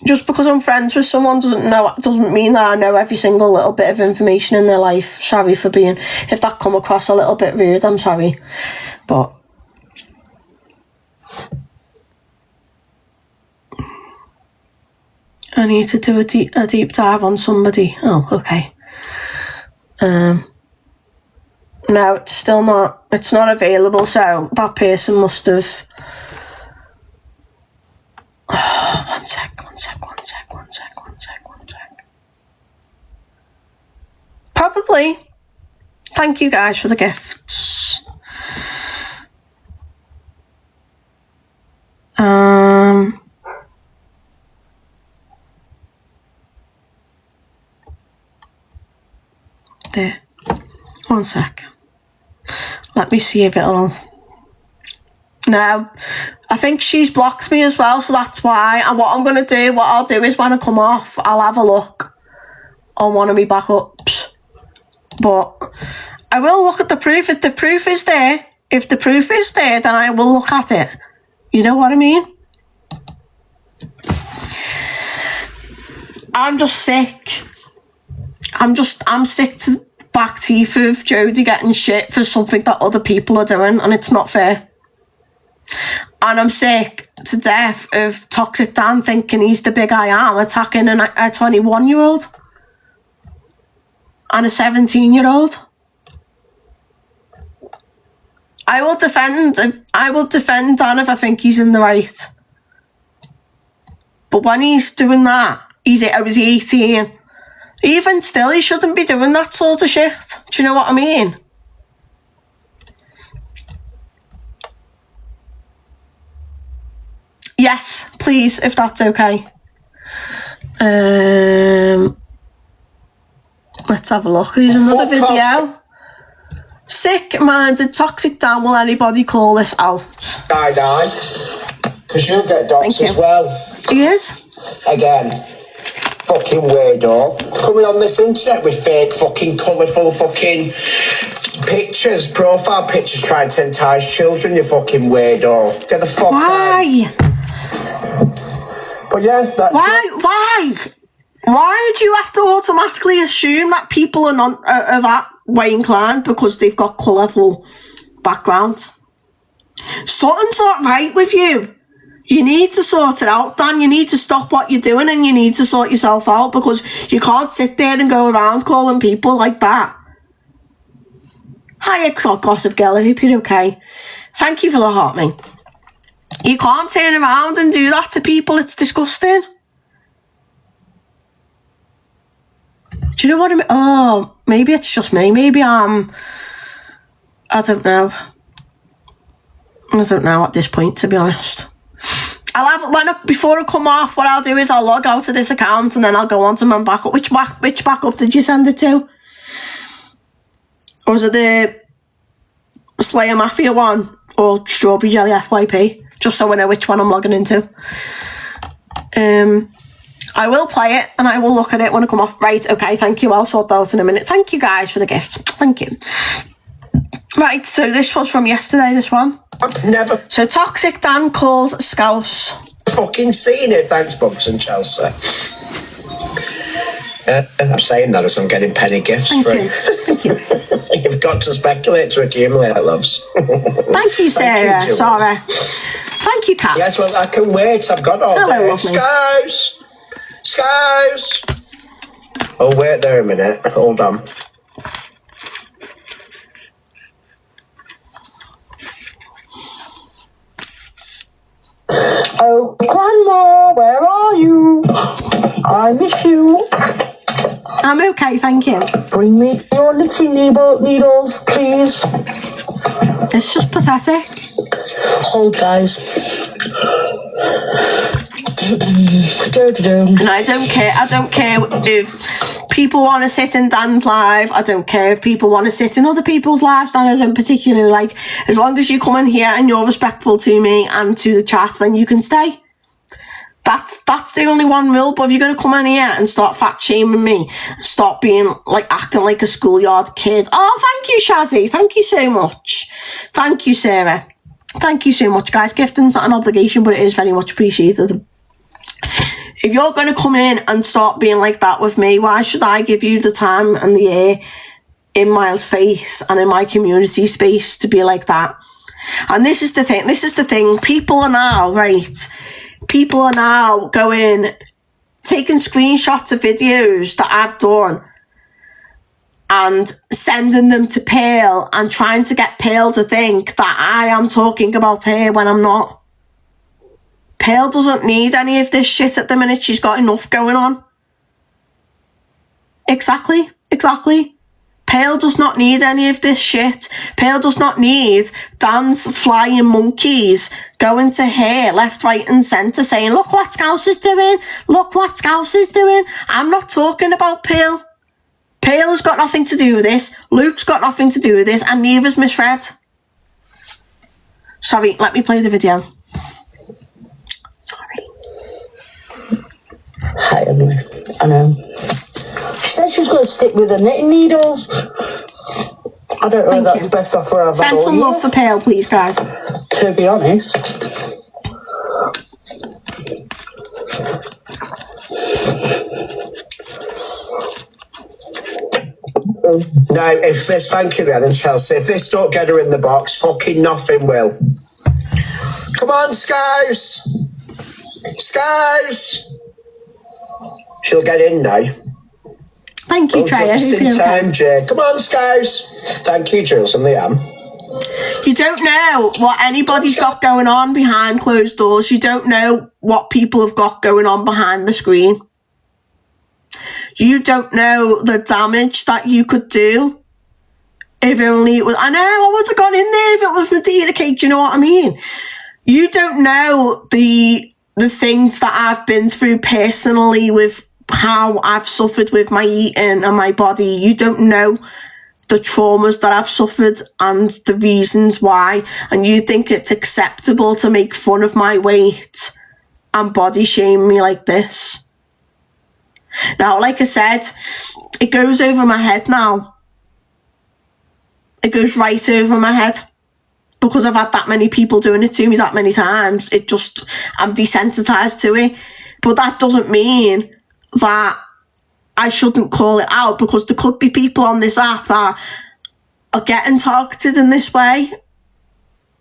Just because I'm friends with someone doesn't mean that I know every single little bit of information in their life. Sorry for being, if that come across a little bit rude, I'm sorry. But I need to do a deep dive on somebody. Oh, okay. No, it's not available, so that person must have... Oh, one sec. Probably. Thank you guys for the gifts. There. 1 sec. Let me see if it'll... No, I think she's blocked me as well, so that's why. And what I'll do is when I come off, I'll have a look on one of my backups. But I will look at the proof. If the proof is there, then I will look at it. You know what I mean? I'm just sick. I'm sick to back teeth of Jodie getting shit for something that other people are doing, and it's not fair. And I'm sick to death of Toxic Dan thinking he's the big I am, attacking a 21-year-old and a 17-year-old. I will defend Dan if I think he's in the right. But when he's doing that, I was 18. Even still, he shouldn't be doing that sort of shit. Do you know what I mean? Yes, please, if that's okay. Let's have a look. There's another video. Sick-minded Toxic Dan. Will anybody call this out? Die. Because you'll get docs as well. He is? Again. Fucking weirdo. Coming on this internet with fake fucking colourful fucking pictures, profile pictures, trying to entice children, you fucking weirdo. Get the fuck out. Why? But yeah, that's Why do you have to automatically assume that people are that way inclined because they've got colourful backgrounds? Something's not right with you. You need to sort it out, Dan. You need to stop what you're doing and you need to sort yourself out, because you can't sit there and go around calling people like that. Hi, Gossip Girl. I hope you're okay. Thank you for the heart, mate. You can't turn around and do that to people. It's disgusting. Do you know what I mean? Oh, maybe it's just me. Maybe I don't know. I don't know at this point, to be honest. Before I come off, what I'll do is I'll log out of this account and then I'll go on to my backup. Which backup did you send it to? Or was it the Slayer Mafia one or Strawberry Jelly FYP? Just so I know which one I'm logging into. I will play it and I will look at it when I come off. Right, okay, thank you. I'll sort that out in a minute. Thank you guys for the gift. Thank you. Right, so this was from yesterday, this one. I've never So Toxic Dan calls Scouse. fucking seen it. Thanks, Bugs and Chelsea. I'm saying that as I'm getting penny gifts. Thank you. Thank you. You've got to speculate to accumulate, loves. Thank you, Sarah. Jules. Sorry. Thank you, Kat. Yes, well, I can wait. I've got all Hello, day. lovely. Scouse! Scouse! Oh, wait there a minute. Hold on. Oh, Grandma, where are you? I miss you. I'm okay, thank you. Bring me your knitting needles, please. It's just pathetic. Hold, guys. And I don't care. I don't care if people want to sit in Dan's live. I don't care if people want to sit in other people's lives that I don't particularly like. As long as you come in here and you're respectful to me and to the chat, then you can stay. That's the only one rule. But if you're going to come in here and start fat shaming me, start being like acting like a schoolyard kid. Oh, thank you, Shazzy. Thank you so much. Thank you, Sarah. Thank you so much, guys. Gifting's not an obligation, but it is very much appreciated. If you're going to come in and start being like that with me, why should I give you the time and the air in my face and in my community space to be like that? And this is the thing. People are now, right? People are now taking screenshots of videos that I've done and sending them to Pale and trying to get Pale to think that I am talking about her when I'm not. Pale doesn't need any of this shit at the minute. She's got enough going on. Exactly. Pale does not need any of this shit. Pale does not need Dan's flying monkeys going to her left, right and centre saying, look what Scouse is doing. Look what Scouse is doing. I'm not talking about Pale. Pale has got nothing to do with this. Luke's got nothing to do with this. And neither's Miss Red. Sorry, let me play the video. Hi, Emily. I know. She said she's going to stick with the knitting needles. I don't know if that's best offer I've had Send some all love for Pale, please, guys. to be honest. No, if this, thank you then, and Chelsea, if this don't get her in the box, fucking nothing will. Come on, Scouse! Scouse! She'll get in now. Thank you, Treya. Just in time, Jay. Come on, Scouse. Thank you, Jules and Liam. You don't know what anybody's got going on behind closed doors. You don't know what people have got going on behind the screen. You don't know the damage that you could do if only it was... I know, I would have gone in there if it was Medina Cake, do you know what I mean? You don't know the things that I've been through personally with how I've suffered with my eating and my body. You don't know the traumas that I've suffered and the reasons why. And you think it's acceptable to make fun of my weight and body shame me like this. Now, like I said, it goes over my head now. It goes right over my head. Because I've had that many people doing it to me that many times. I'm desensitized to it. But that doesn't mean that I shouldn't call it out, because there could be people on this app that are getting targeted in this way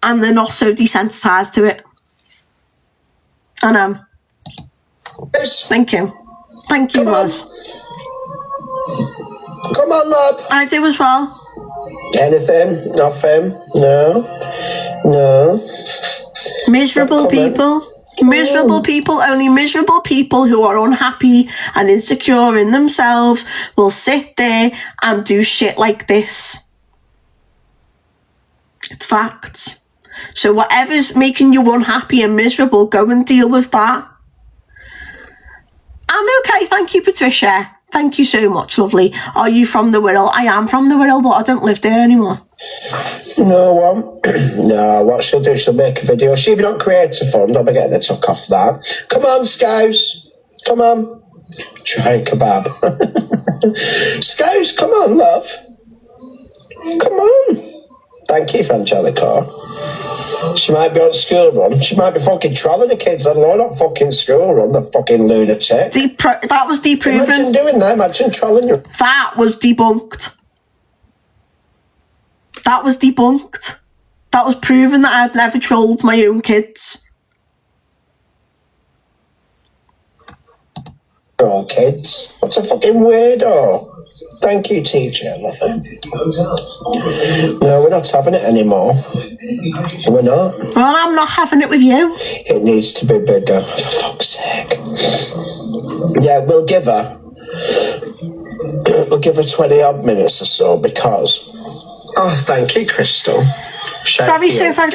and they're not so desensitized to it. I know. Thank you. Thank you, Roz. Come on, love. I do as well. Anything? Nothing? No. Miserable people. Miserable people, only miserable people who are unhappy and insecure in themselves will sit there and do shit like this. It's facts. So whatever's making you unhappy and miserable, go and deal with that. I'm okay, thank you, Patricia. Thank you so much, lovely. Are you from the Wirral? I am from the Wirral, but I don't live there anymore. No, no, what she'll do, she'll make a video. She even on Creator Fund, I'll be getting a tuck off that. Come on, Scouse. Come on. Try kebab. Scouse, come on, love. Come on. Thank you, Angelica. She might be on school run. She might be fucking trolling the kids on loan, not fucking school run, the fucking lunatic. That was deproven. Imagine doing that, imagine trolling you. That was debunked. That was debunked. That was proven that I've never trolled my own kids. Oh, kids. What's a fucking weirdo? Thank you, teacher. I love it. No, we're not having it anymore. We're not. Well, I'm not having it with you. It needs to be bigger, for fuck's sake. Yeah, we'll give her 20 odd minutes or so because... Oh, thank you, Crystal. Sorry, Sue, if I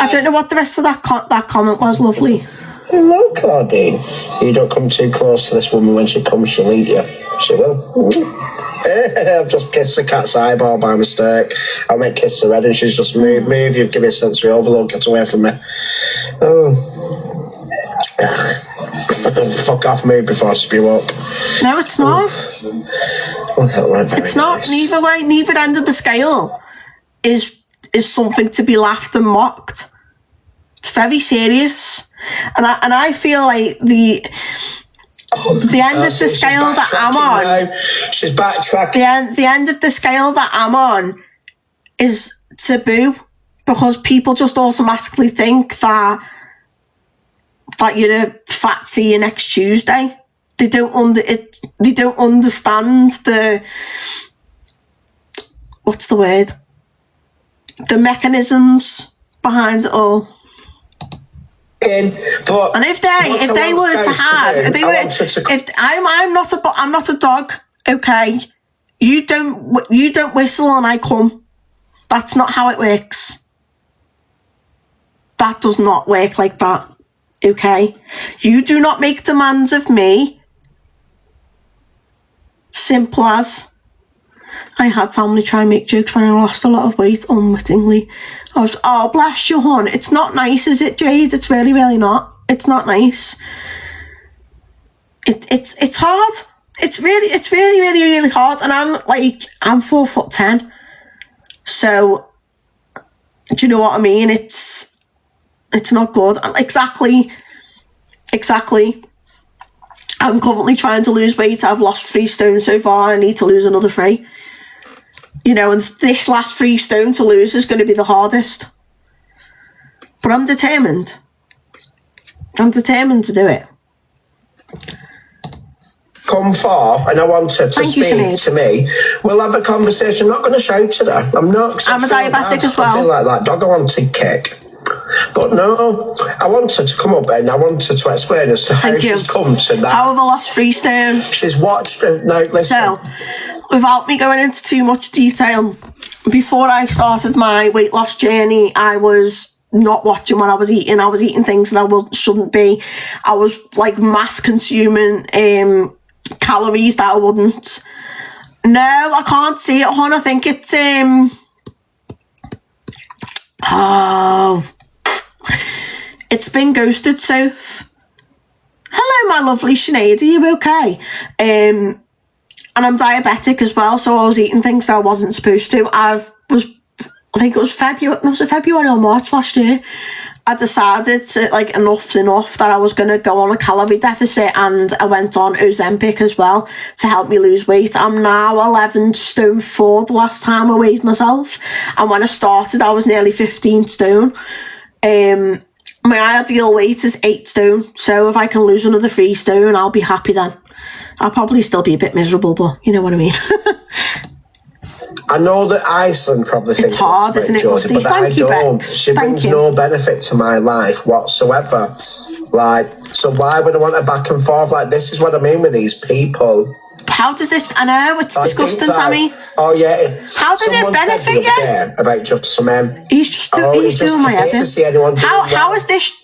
don't know what the rest of that comment was, lovely. Hello, Claudine. You don't come too close to this woman. When she comes, she'll eat you. She will. I've just kissed the cat's eyeball by mistake. I meant kiss her head and she's just moved. You've given me a sensory overload. Get away from me. Oh. Fuck off me before I spew up. No, it's not. It's not. Nice. Neither end of the scale is something to be laughed and mocked. It's very serious. And I feel like the end of the scale that I'm on. Now. She's backtracking. The end of the scale that I'm on is taboo because people just automatically think that you're a fat see you next Tuesday. They don't understand the what's the word? The mechanisms behind it all. But and if they were to have, I'm not a dog, okay? You don't whistle and I come. That's not how it works. That does not work like that, okay? You do not make demands of me. Simple as. I had family try and make jokes when I lost a lot of weight unwittingly. I was, oh, bless you, hon. It's not nice, is it, Jade? It's really, really not. It's not nice. It's hard. It's really, really, really hard. And I'm 4'10". So, do you know what I mean? It's not good. And exactly. I'm currently trying to lose weight. I've lost 3 stone so far. I need to lose another 3. You know, and this last 3 stone to lose is going to be the hardest. But I'm determined. I'm determined to do it. Come forth, and I want her to speak to me. We'll have a conversation. I'm not going to shout at her. I'm not. I'm a diabetic as well. I feel like that dog I want to kick. But no, I want her to come up and I want her to explain as to how she's come to that. How have I lost 3 stone? She's watched it. Now, listen. So, without me going into too much detail, before I started my weight loss journey, I was not watching what I was eating. I was eating things that I shouldn't be. I was like mass consuming calories that I wouldn't. No, I can't see it, hon. I think it's it's been ghosted, Soph. Hello, my lovely Sinead. Are you okay? And I'm diabetic as well, so I was eating things that I wasn't supposed to. I think it was February or March last year. I decided to, enough's enough, that I was going to go on a calorie deficit, and I went on Ozempic as well to help me lose weight. I'm now 11 stone 4 the last time I weighed myself, and when I started I was nearly 15 stone. My ideal weight is 8 stone, so if I can lose another 3 stone, I'll be happy then. I'll probably still be a bit miserable, but you know what I mean. I know that Iceland probably thinks it's hard, isn't it, Georgia, but I don't. She brings no benefit to my life whatsoever. So why would I want her back and forth? This is what I mean with these people. How does this? I know it's disgusting, Tammy. Oh yeah. How does it benefit you? About just some he's doing my head in. How is this?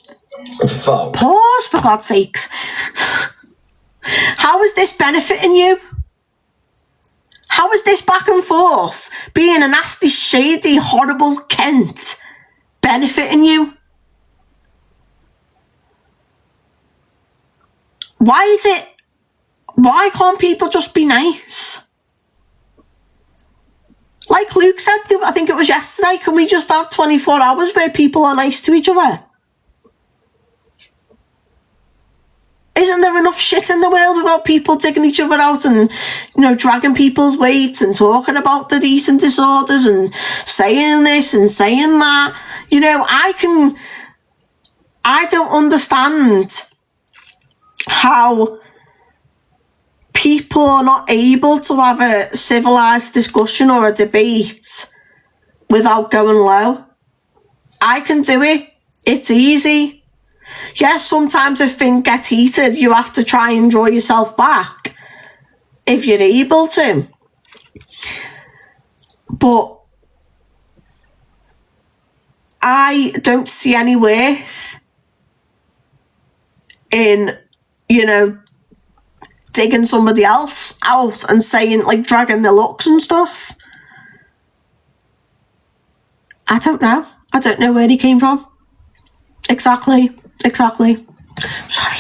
Pause, for God's sakes. How is this benefiting you? How is this back and forth, being a nasty, shady, horrible Kent, benefiting you? Why can't people just be nice? Like Luke said, I think it was yesterday, can we just have 24 hours where people are nice to each other? Isn't there enough shit in the world about people taking each other out and, you know, dragging people's weight and talking about their eating disorders and saying this and saying that? You know, I don't understand how people are not able to have a civilised discussion or a debate without going low. I can do it. It's easy. Yes, sometimes if things get heated, you have to try and draw yourself back if you're able to. But I don't see any worth in, you know, digging somebody else out and saying, like, dragging their looks and stuff. I don't know. I don't know where he came from. Exactly. Sorry.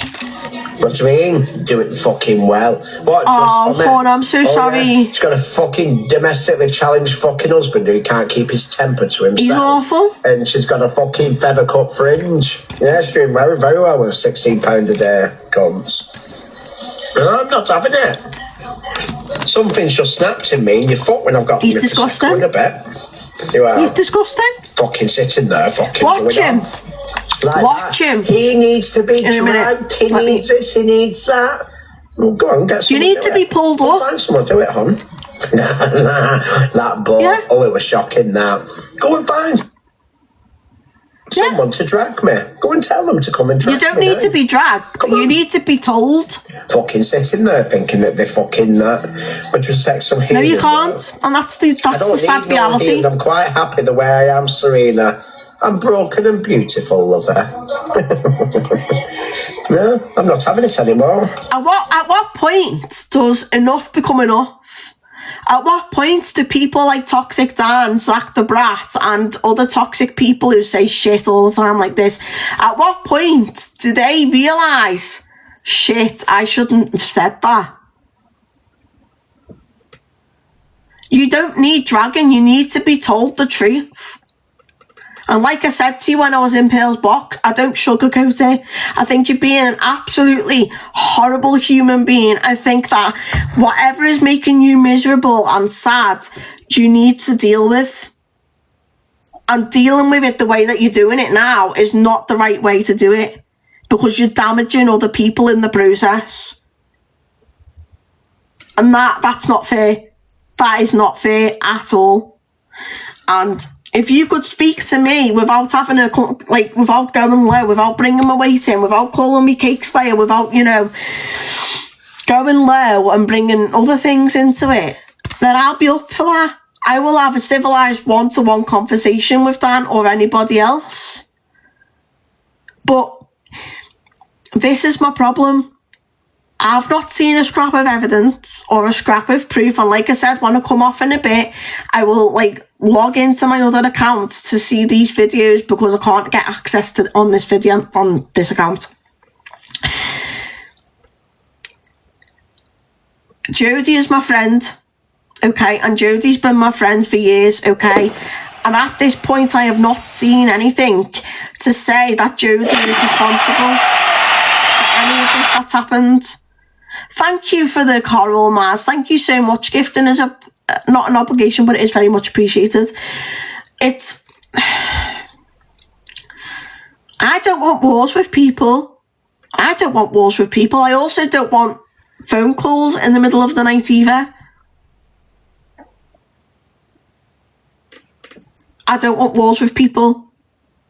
What do you mean? Do it fucking well. What? Paul, I'm so sorry. Yeah. She's got a fucking domestically challenged fucking husband who can't keep his temper to himself. He's awful. And she's got a fucking feather cut fringe. Yeah, she's doing very, very well with £16 a day, cunts. No, I'm not having it. Something's just snapped in me in your foot when I've got... He's disgusting. A bit. You are. He's disgusting. Fucking sitting there, fucking... Watch him. Like Watch him. He needs to be dragged. He needs this. He needs that. Well, go on, get someone. You need to be pulled up. Find someone to do it, hon. That bull. Yeah. Oh, it was shocking. That. Go and find someone to drag me. Go and tell them to come and drag me. You don't need to be dragged. You need to be told. Fucking sitting there thinking that they're fucking that. But just take some healing. No, you can't. And that's the sad reality. I'm quite happy the way I am, Serena. I'm broken and beautiful, lover. No, I'm not having it anymore. At what point does enough become enough? At what point do people like Toxic Dan, Zach the Brat, and other toxic people who say shit all the time like this, at what point do they realise, shit, I shouldn't have said that? You don't need dragging, you need to be told the truth. And like I said to you when I was in Pearl's box, I don't sugarcoat it. I think you're being an absolutely horrible human being. I think that whatever is making you miserable and sad, you need to deal with. And dealing with it the way that you're doing it now is not the right way to do it. Because you're damaging other people in the process. And that's not fair. That is not fair at all. And if you could speak to me without having without going low, without bringing my weight in, without calling me cake slayer, without, you know, going low and bringing other things into it, then I'll be up for that. I will have a civilised one-to-one conversation with Dan or anybody else. But this is my problem. I've not seen a scrap of evidence or a scrap of proof, and like I said, when I come off in a bit, I will log into my other account to see these videos because I can't get access to on this account. Jodie is my friend, okay, and Jodie's been my friend for years, okay, and at this point I have not seen anything to say that Jodie is responsible for any of this that's happened. Thank you for the coral, Mars. Thank you so much. Gifting is not an obligation, but it is very much appreciated. I don't want wars with people. I also don't want phone calls in the middle of the night either. I don't want wars with people.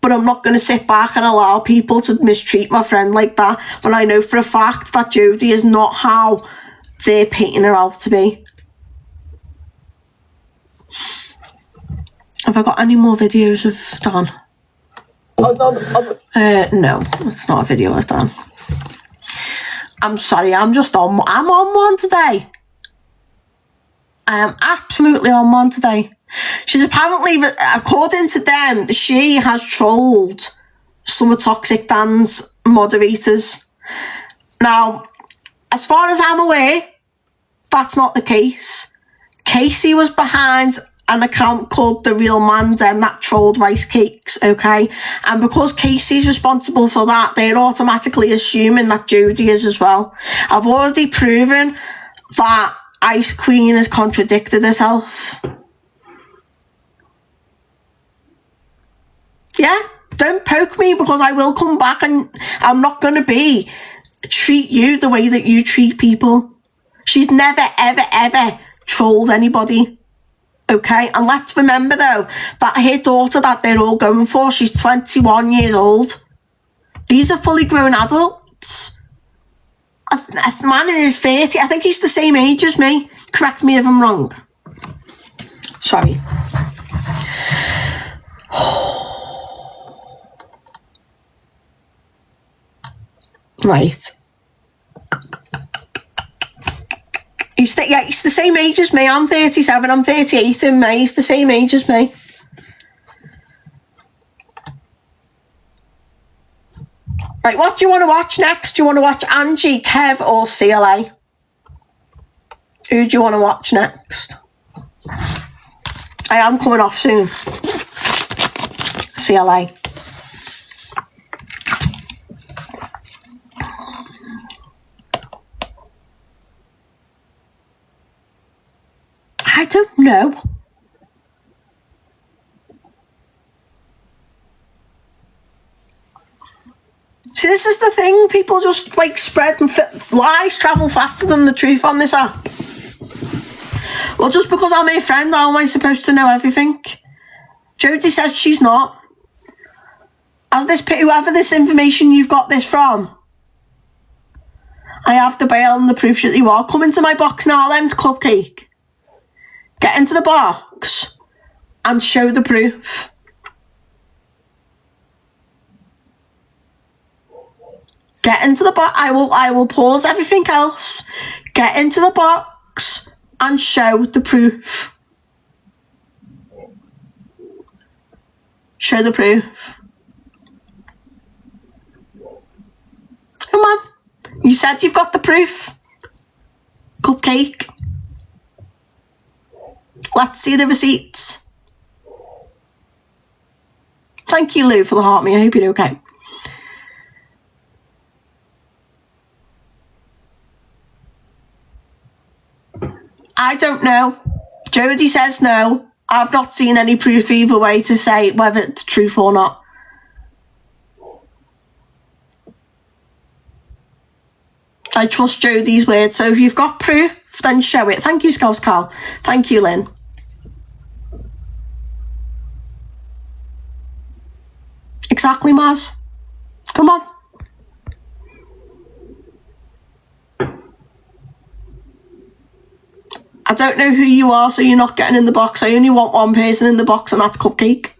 But I'm not going to sit back and allow people to mistreat my friend like that when I know for a fact that Jodie is not how they're painting her out to be. Have I got any more videos of Dan? No, it's not a video of Dan. I'm sorry, I'm on one today. I am absolutely on one today. She's apparently, according to them, she has trolled some of Toxic Dan's moderators. Now, as far as I'm aware, that's not the case. Casey was behind an account called The Real Man Dem that trolled rice cakes, okay? And because Casey's responsible for that, they're automatically assuming that Jodie is as well. I've already proven that Ice Queen has contradicted herself. Yeah, don't poke me because I will come back and I'm not going to treat you the way that you treat people. She's never, ever, ever trolled anybody. Okay, and let's remember though, that her daughter that they're all going for, she's 21 years old. These are fully grown adults. A man in his 30, I think he's the same age as me. Correct me if I'm wrong. Sorry. Right. He's the same age as me. I'm 37, I'm 38 in May. He's the same age as me. Right, what do you want to watch next? Do you want to watch Angie, Kev, or CLA? Who do you want to watch next? I am coming off soon. CLA. I don't know. See, this is the thing. People just like spread and lies travel faster than the truth on this app. Well, just because I'm her friend, how am I supposed to know everything? Jodie says she's not. As this, whoever this information you've got this from, I have the bail and the proof that you are. Come into my box now then, Cupcake. Get into the box and show the proof. Get into the box. I will pause everything else. Get into the box and show the proof. Show the proof. Come on. You said you've got the proof. Cupcake. Let's see the receipts. Thank you, Lou, for the heart me. I hope you're okay. I don't know. Jodie says no. I've not seen any proof either way to say whether it's truth or not. I trust Jodie's word, so if you've got proof, then show it. Thank you, Scouse Carl. Thank you, Lynn. Exactly, Maz. Come on. I don't know who you are, so you're not getting in the box. I only want one person in the box, and that's Cupcake.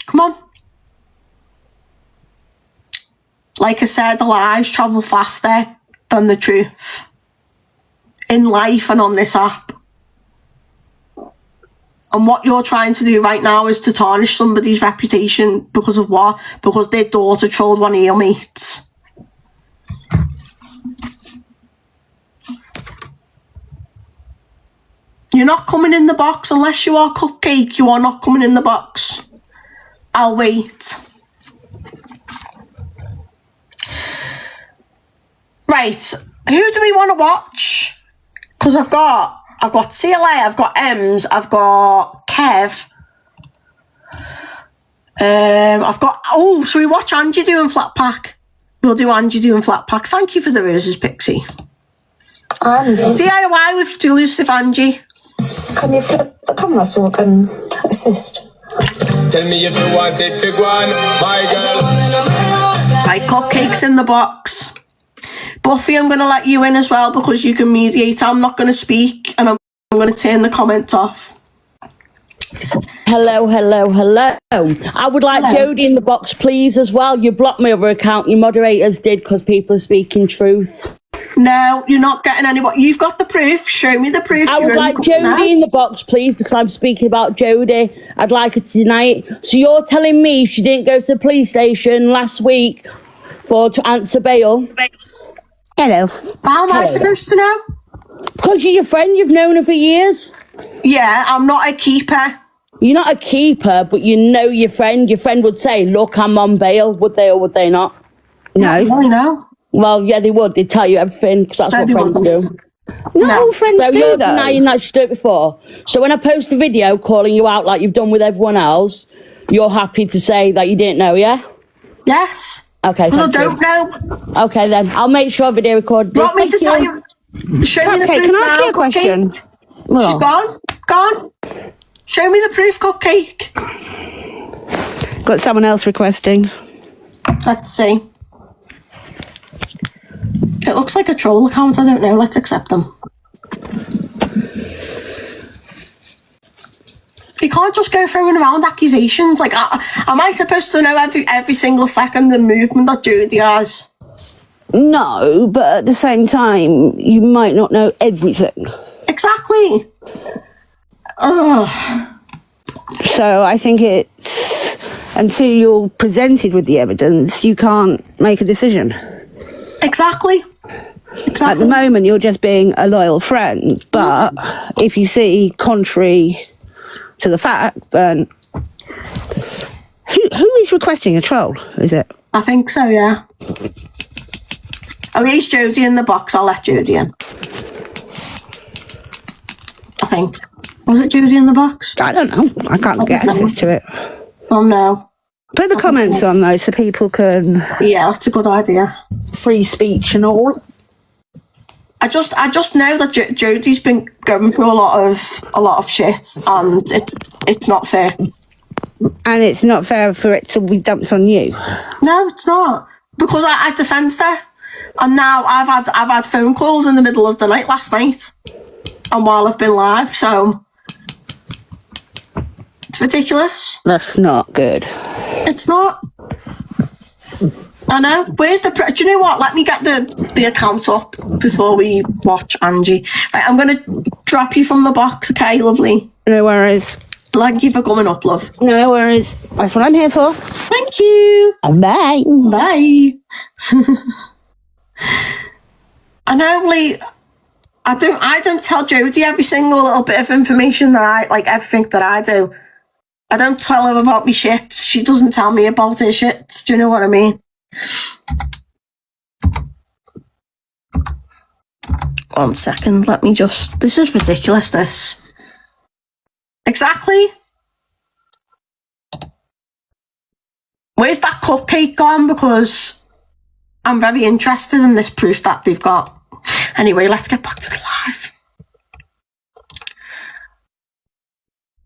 Come on. Like I said, the lies travel faster than the truth. In life and on this app. And what you're trying to do right now is to tarnish somebody's reputation because of what? Because their daughter trolled one of your mates. You're not coming in the box unless you are Cupcake. You are not coming in the box. I'll wait. Right. Who do we want to watch? Because I've got CLA, I've got Ems, I've got Kev. I've got... Oh, shall we watch Angie doing flat pack? We'll do Angie doing flat pack. Thank you for the roses, Pixie. DIY with delusive Angie. Can you flip the camera so I can assist? Tell me if you want it, fig one, my girl. Right, cupcakes in the box. Buffy, I'm going to let you in as well because you can mediate. I'm not going to speak and I'm going to turn the comments off. Hello. I would like Jodie in the box, please, as well. You blocked my other account. Your moderators did because people are speaking truth. No, you're not getting anyone. You've got the proof. Show me the proof. I would like Jodie in the box, please, because I'm speaking about Jodie. I'd like her tonight. So you're telling me she didn't go to the police station last week to answer bail? Hello. How am I supposed to know? Because she's your friend. You've known her for years. Yeah, I'm not a keeper. You're not a keeper, but you know your friend. Your friend would say, look, I'm on bail. Would they or would they not? No. No. Well, yeah, they would. They'd tell you everything because that's what friends do. Not all friends So do, you're though. denying that she's done it before. So when I post a video calling you out like you've done with everyone else, you're happy to say that you didn't know, yeah? Yes. Okay, Because I thank don't you. know. Okay, then. I'll make sure video recorded. Do you want me to tell you? Show me the Cupcake, proof can I ask now, you a question? Cupcake. Well, She's gone. Show me the proof, Cupcake. got someone else requesting. Let's see. It looks like a troll account. I don't know. Let's accept them. You can't just go throwing around accusations. Like, am I supposed to know every single second the movement that Jodie has? No, but at the same time, you might not know everything. Exactly. Ugh. So I think it's until you're presented with the evidence, you can't make a decision. Exactly. At the moment, you're just being a loyal friend, but if you see contrary to the fact, then who is requesting a troll? Is it? I think so, yeah. Oh, here's Jodie in the box. I'll let Jodie in. I think. Was it Jodie in the box? I don't know. I can't get access to it. Oh, no. Put the comments on, though, so people can... Yeah, that's a good idea. Free speech and all. I just know that Jodie's been going through a lot of shit, and it's not fair. And it's not fair for it to be dumped on you. No, it's not, because I defended her, and now I've had phone calls in the middle of the night last night, and while I've been live, so it's ridiculous. That's not good. It's not. I know. Where's the... Do you know what? Let me get the account up before we watch Angie. Right, I'm going to drop you from the box, okay, lovely? No worries. Thank you for coming up, love. No worries. That's what I'm here for. Thank you. Bye. Bye. I know, Lee. I don't tell Jodie every single little bit of information that everything that I do. I don't tell her about me shit. She doesn't tell me about her shit. Do you know what I mean? One second, let me just... This is ridiculous, this. Exactly. Where's that cupcake gone? Because I'm very interested in this proof that they've got. Anyway, let's get back to the live.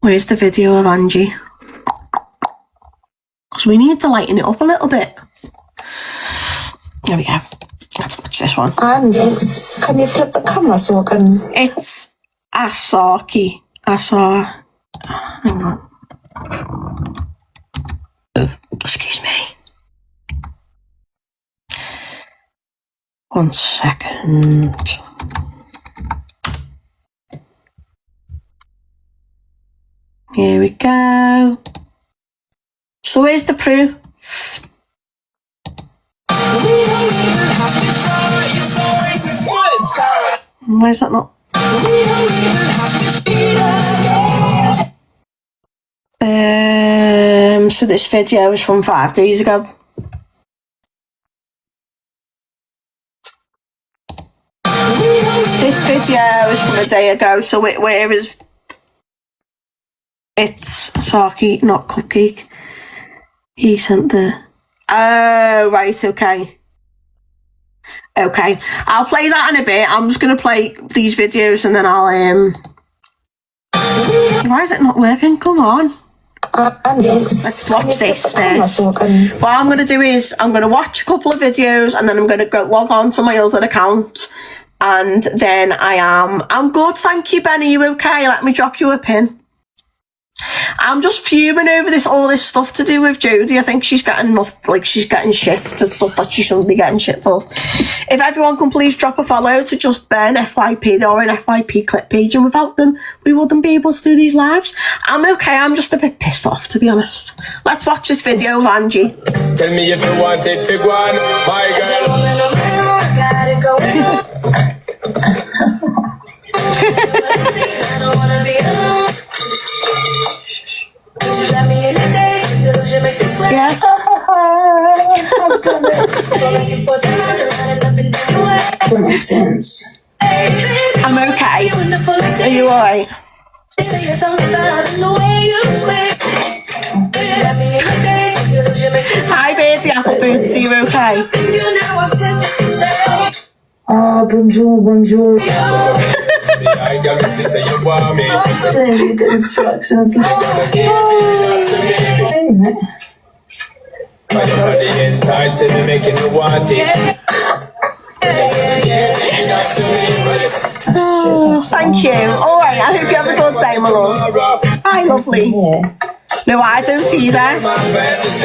Where's the video of Angie? Because we need to lighten it up a little bit. There we go. Let's watch this one. And can you flip the camera so I can... It's Asaki. Hang on. Excuse me. 1 second. Here we go. So where's the proof? Why is that not? So this video is from 5 days ago. This video is from a day ago, so where is... It's Saki, not Cupcake. He sent the... Oh, right, okay. Okay, I'll play that in a bit. I'm just going to play these videos and then I'll... Why is it not working? Come on. Let's watch this first. What I'm going to do is I'm going to watch a couple of videos and then I'm going to go log on to my other account, and then I'm good, thank you, Benny. You okay? Let me drop you a pin. I'm just fuming over all this stuff to do with Jodie. I think she's getting enough, like she's getting shit for stuff that she shouldn't be getting shit for. If everyone can please drop a follow to Just Ben FYP, they're an FYP clip page, and without them we wouldn't be able to do these lives. I'm okay, I'm just a bit pissed off, to be honest. Let's watch this video of Angie. Tell me if you want it, fig one, my girl. Yeah. That makes sense. I'm okay. Are you alright? Hi, Beardy Apple Boots, are you okay? Oh, bonjour, bonjour. Don't read the instructions. Oh, thank you. Alright, I hope you have a good day, my love. Hi, lovely. No, I don't either.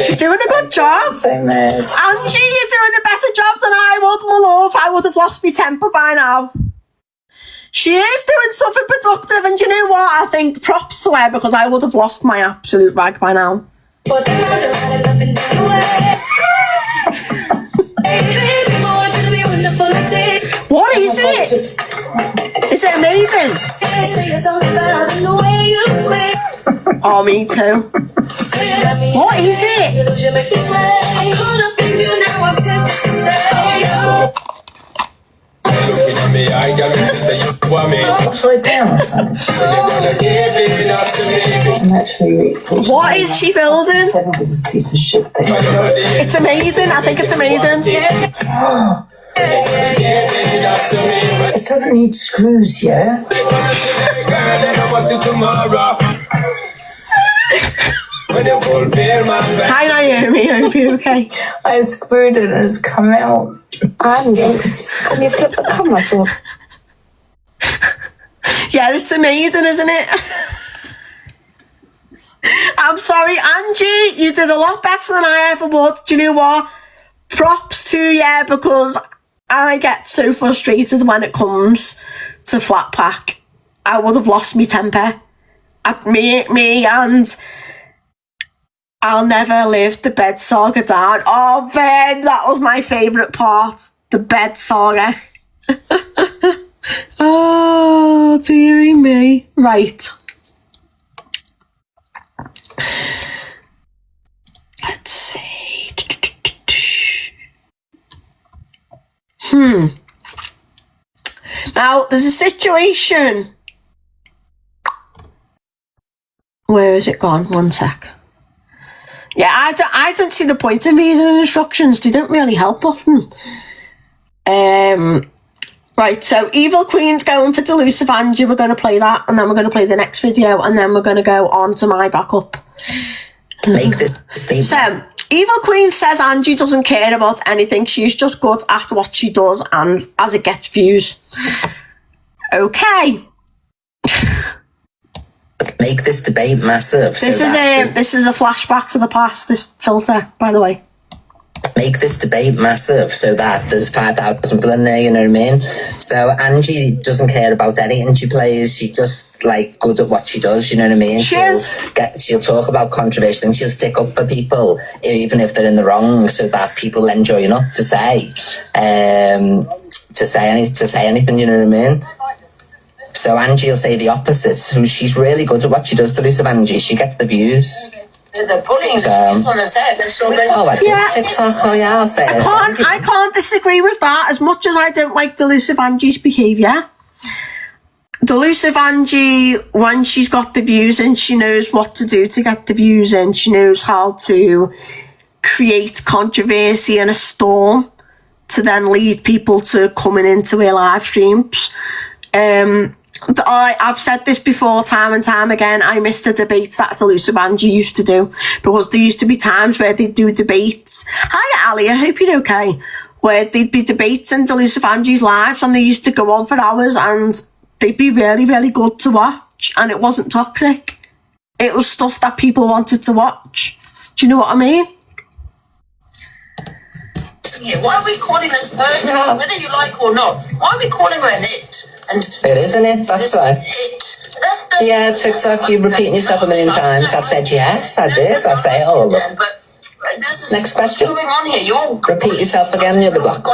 She's doing a good job. Angie, you're doing a better job than I would, my love. I would have lost my temper by now. She is doing something productive, and do you know what? I think props to her, because I would have lost my absolute rag by now. What is it? Is it amazing? Oh, me too. What is it? Upside down or something. I'm actually What is she building? this piece of shit thing. It's amazing. I think it's amazing. This doesn't need screws, yeah? Hi, Naomi. Hope you're okay. I screwed it and it's come out. And can you flip the camera so? Yeah, it's amazing, isn't it? I'm sorry, Angie. You did a lot better than I ever would. Do you know what? Props to you, because I get so frustrated when it comes to flat pack. I would have lost my temper. Me and I'll Never Live the bed saga down. Oh, Ben, that was my favourite part. The bed saga. Oh, dearie me. Right. Let's see. Now, there's a situation. Where is it gone? One sec. Yeah, I don't see the point in reading instructions. They don't really help often. Right, so Evil Queen's going for Delusive Angie. We're going to play that, and then we're going to play the next video, and then we're going to go on to my backup. Make this statement. So, Evil Queen says Angie doesn't care about anything. She's just good at what she does, and as it gets views. Okay. Make this debate massive. This is a flashback to the past, this filter, by the way. Make this debate massive so that there's 5,000 people in there, you know what I mean? So Angie doesn't care about anything she plays. She's just like good at what she does, you know what I mean? She'll talk about controversial things. She'll stick up for people even if they're in the wrong, so that people then join up to say anything, you know what I mean? So Angie will say the opposite. So she's really good at what she does. Delusive Angie, she gets the views. They're pulling on the set. TikTok. Oh yeah, I'll say it. I can't disagree with that. As much as I don't like Delusive Angie's behaviour, Delusive Angie, when she's got the views in, she knows what to do to get the views in. She knows how to create controversy and a storm to then lead people to coming into her live streams. I've said this before time and time again. I miss the debates that Elusive Angie used to do, because there used to be times where they'd do debates. Hi Ali, I hope you're okay. Where there'd be debates in Elusive Angie's lives, and they used to go on for hours, and they'd be really, really good to watch, and it wasn't toxic. It was stuff that people wanted to watch. Do you know what I mean? Yeah, why are we calling this person, whether you like or not? Why are we calling her an it? And it isn't it? That's why. It. That's the. Yeah, TikTok, you're repeating yourself a million times. I've said yes, I did. I say it all. But this is next question. What's going on here? You're repeat yourself again. You'll be blocked.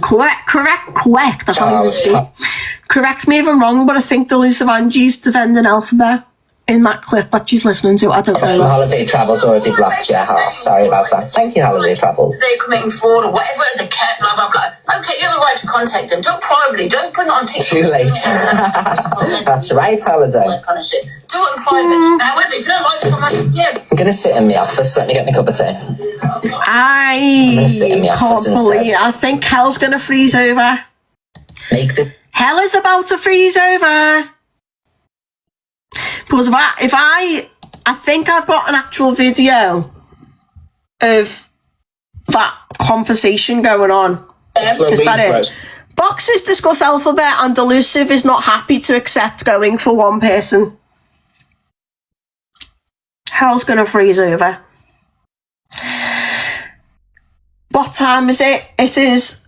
Correct. I can't even speak. Correct me if I'm wrong, but I think the Elusive Angie's defending Alphabet in that clip that she's listening to. I don't know. Holiday Travels already blocked you. Oh, sorry about that. Thank you, Holiday Travels. They're committing fraud or whatever, the cat, blah, blah, blah. Okay, you have a right to contact them. Do it privately. Don't bring it on TikTok. Too late. That's right, Holiday. That kind of shit. Do it in private. However, if you don't like someone, yeah. I'm going to sit in the office. Let me get my cup of tea. I can't believe. I think hell's going to freeze over. Hell is about to freeze over. Because I think I've got an actual video of that conversation going on. Is that it? Boxes discuss Alphabet, and Elusive is not happy to accept going for one person. Hell's gonna freeze over. What time is it? It is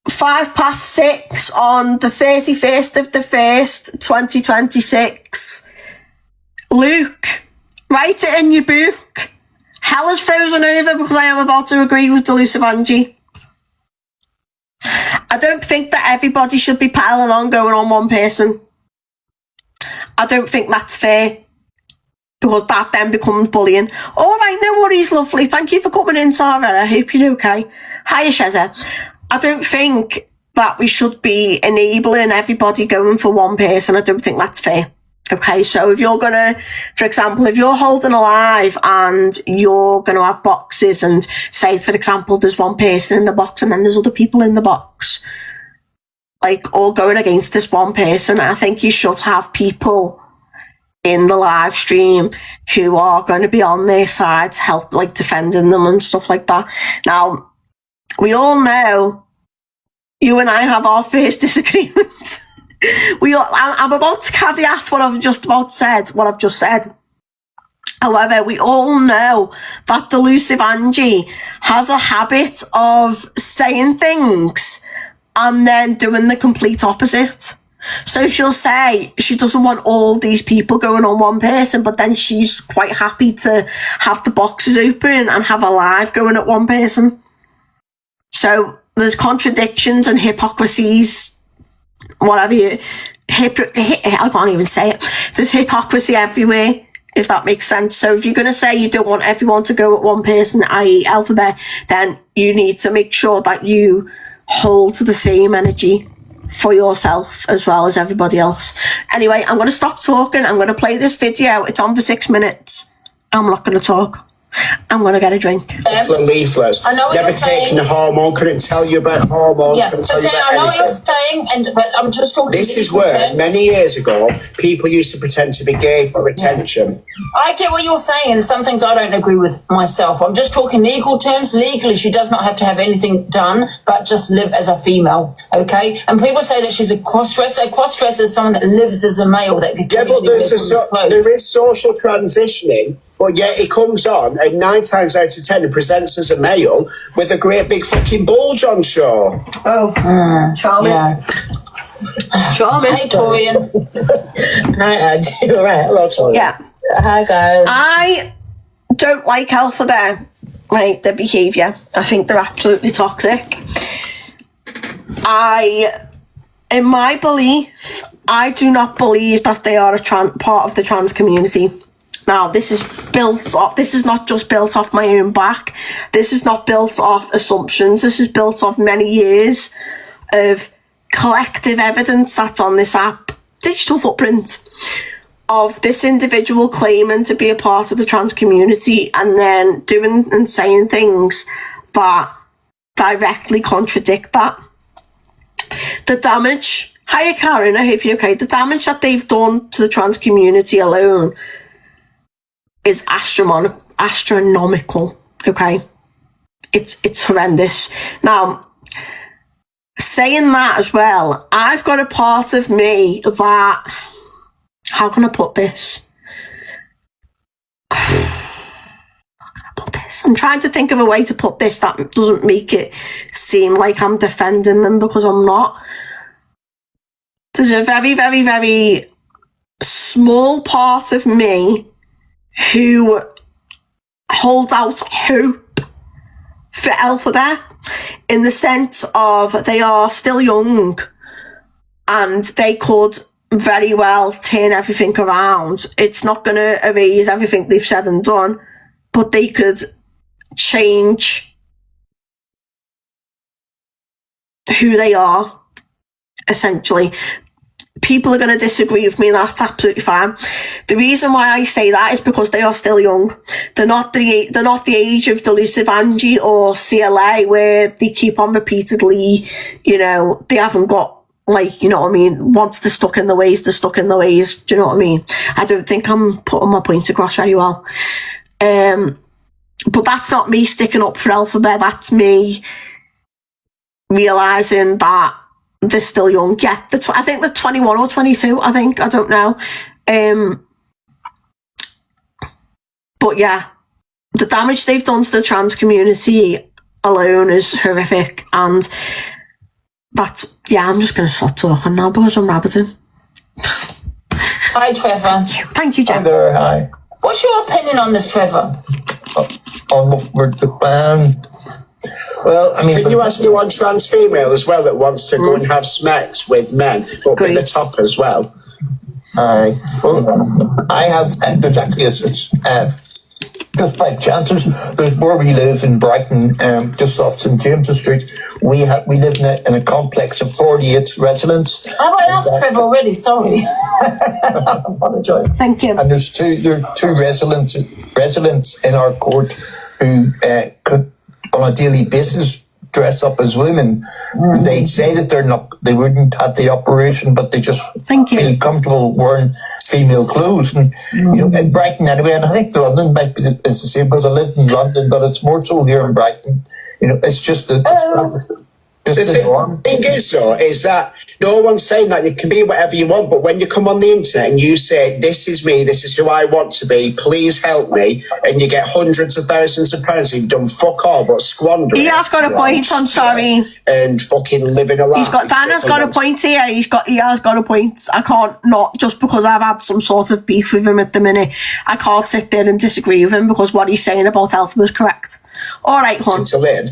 6:05 on the 31st of the 1st, 2026. Luke, write it in your book. Hell is frozen over because I am about to agree with Elusive Angie. I don't think that everybody should be piling on going on one person. I don't think that's fair, because that then becomes bullying. All right, no worries, lovely. Thank you for coming in, Sarah. I hope you're okay. Hiya, Sheza. I don't think that we should be enabling everybody going for one person. I don't think that's fair. Okay, so if you're gonna, for example, if you're holding a live and you're gonna have boxes, and say, for example, there's one person in the box and then there's other people in the box, like all going against this one person, I think you should have people in the live stream who are going to be on their side to help, like, defending them and stuff like that. Now, we all know you and I have our first disagreement. I'm about to caveat what I've just said. However, we all know that Elusive Angie has a habit of saying things and then doing the complete opposite. So she'll say she doesn't want all these people going on one person, but then she's quite happy to have the boxes open and have a live going at one person. So there's contradictions and hypocrisies, whatever I can't even say it. There's hypocrisy everywhere, if that makes sense. So if you're going to say you don't want everyone to go at one person, i.e. Alphabet, then you need to make sure that you hold the same energy for yourself as well as everybody else. Anyway, I'm going to stop talking. I'm going to play this video. It's on for 6 minutes. I'm not going to talk. I'm going to get a drink. Leaflets. I know what Never you're saying. taken a hormone, couldn't tell you about hormones. Yeah, couldn't but tell you Dan, about I know what anything. you're saying, but I'm just talking. This is where, many years ago, people used to pretend to be gay for attention. I get what you're saying. Some things I don't agree with myself. I'm just talking legal terms. Legally, she does not have to have anything done, but just live as a female, okay? And people say that she's a cross-dresser. A cross-dresser is someone that lives as a male that could but there is social transitioning, but yet it comes on, and 9 times out of 10 it presents as a male with a great big fucking bulge on show. Oh, charming. Yeah. Charming. Hey, Torian. Hi, Angie. All right. Hello, Torian. Yeah. Hi, guys. I don't like Alphabet, right, their behaviour. I think they're absolutely toxic. In my belief, I do not believe that they are a part of the trans community. Now, this is not just built off my own back. This is not built off assumptions. This is built off many years of collective evidence that's on this app, digital footprint, of this individual claiming to be a part of the trans community and then doing and saying things that directly contradict that. The damage Hiya, Karen. I hope you're okay. The damage that they've done to the trans community alone is astronomical. Okay, it's horrendous. Now, saying that as well, I've got a part of me that, how can I put this? I'm trying to think of a way to put this that doesn't make it seem like I'm defending them, because I'm not. There's a very, very, very small part of me who holds out hope for Alphabet, in the sense of they are still young and they could very well turn everything around. It's not going to erase everything they've said and done, but they could change who they are, essentially. People are going to disagree with me, and that's absolutely fine. The reason why I say that is because they are still young. They're not the age of Delusive Angie or CLA, where they keep on repeatedly, they haven't got, like, you know what I mean, once they're stuck in the ways, they're stuck in the ways. Do you know what I mean? I don't think I'm putting my point across very well. But that's not me sticking up for Alphabet. That's me realising that they're still young. Yeah, I think they're 21 or 22, I don't know. But yeah, the damage they've done to the trans community alone is horrific. And I'm just going to stop talking now because I'm rabbiting. Hi, Trevor. Thank you, Jen. Hi there, hi. What's your opinion on this, Trevor? Well, I mean, can you ask me one trans female as well that wants to go and have sex with men up in the top as well? I have, there's actually, it's just by chances, there's where we live in Brighton, just off St James's Street. We live in a complex of 48 residents. Have I asked Trevor already? Sorry. I apologise. Thank you. And there's two residents in our court who could, on a daily basis, dress up as women. Mm-hmm. They say that they wouldn't have the operation, but they just feel comfortable wearing female clothes. And in Brighton anyway, and I think London might be the same, because I live in London, but it's more so here in Brighton. It's just the norm. The thing is, though, is that no one's saying that you can be whatever you want, but when you come on the internet and you say, this is me, this is who I want to be, please help me, and you get hundreds of thousands of pounds, you've done fuck all but squander it. He has got a point, I'm sorry. And fucking living a life. Dana's got a point here, he has got a point. I can't not, just because I've had some sort of beef with him at the minute, I can't sit there and disagree with him, because what he's saying about Alpha is correct. All right, hon. To live.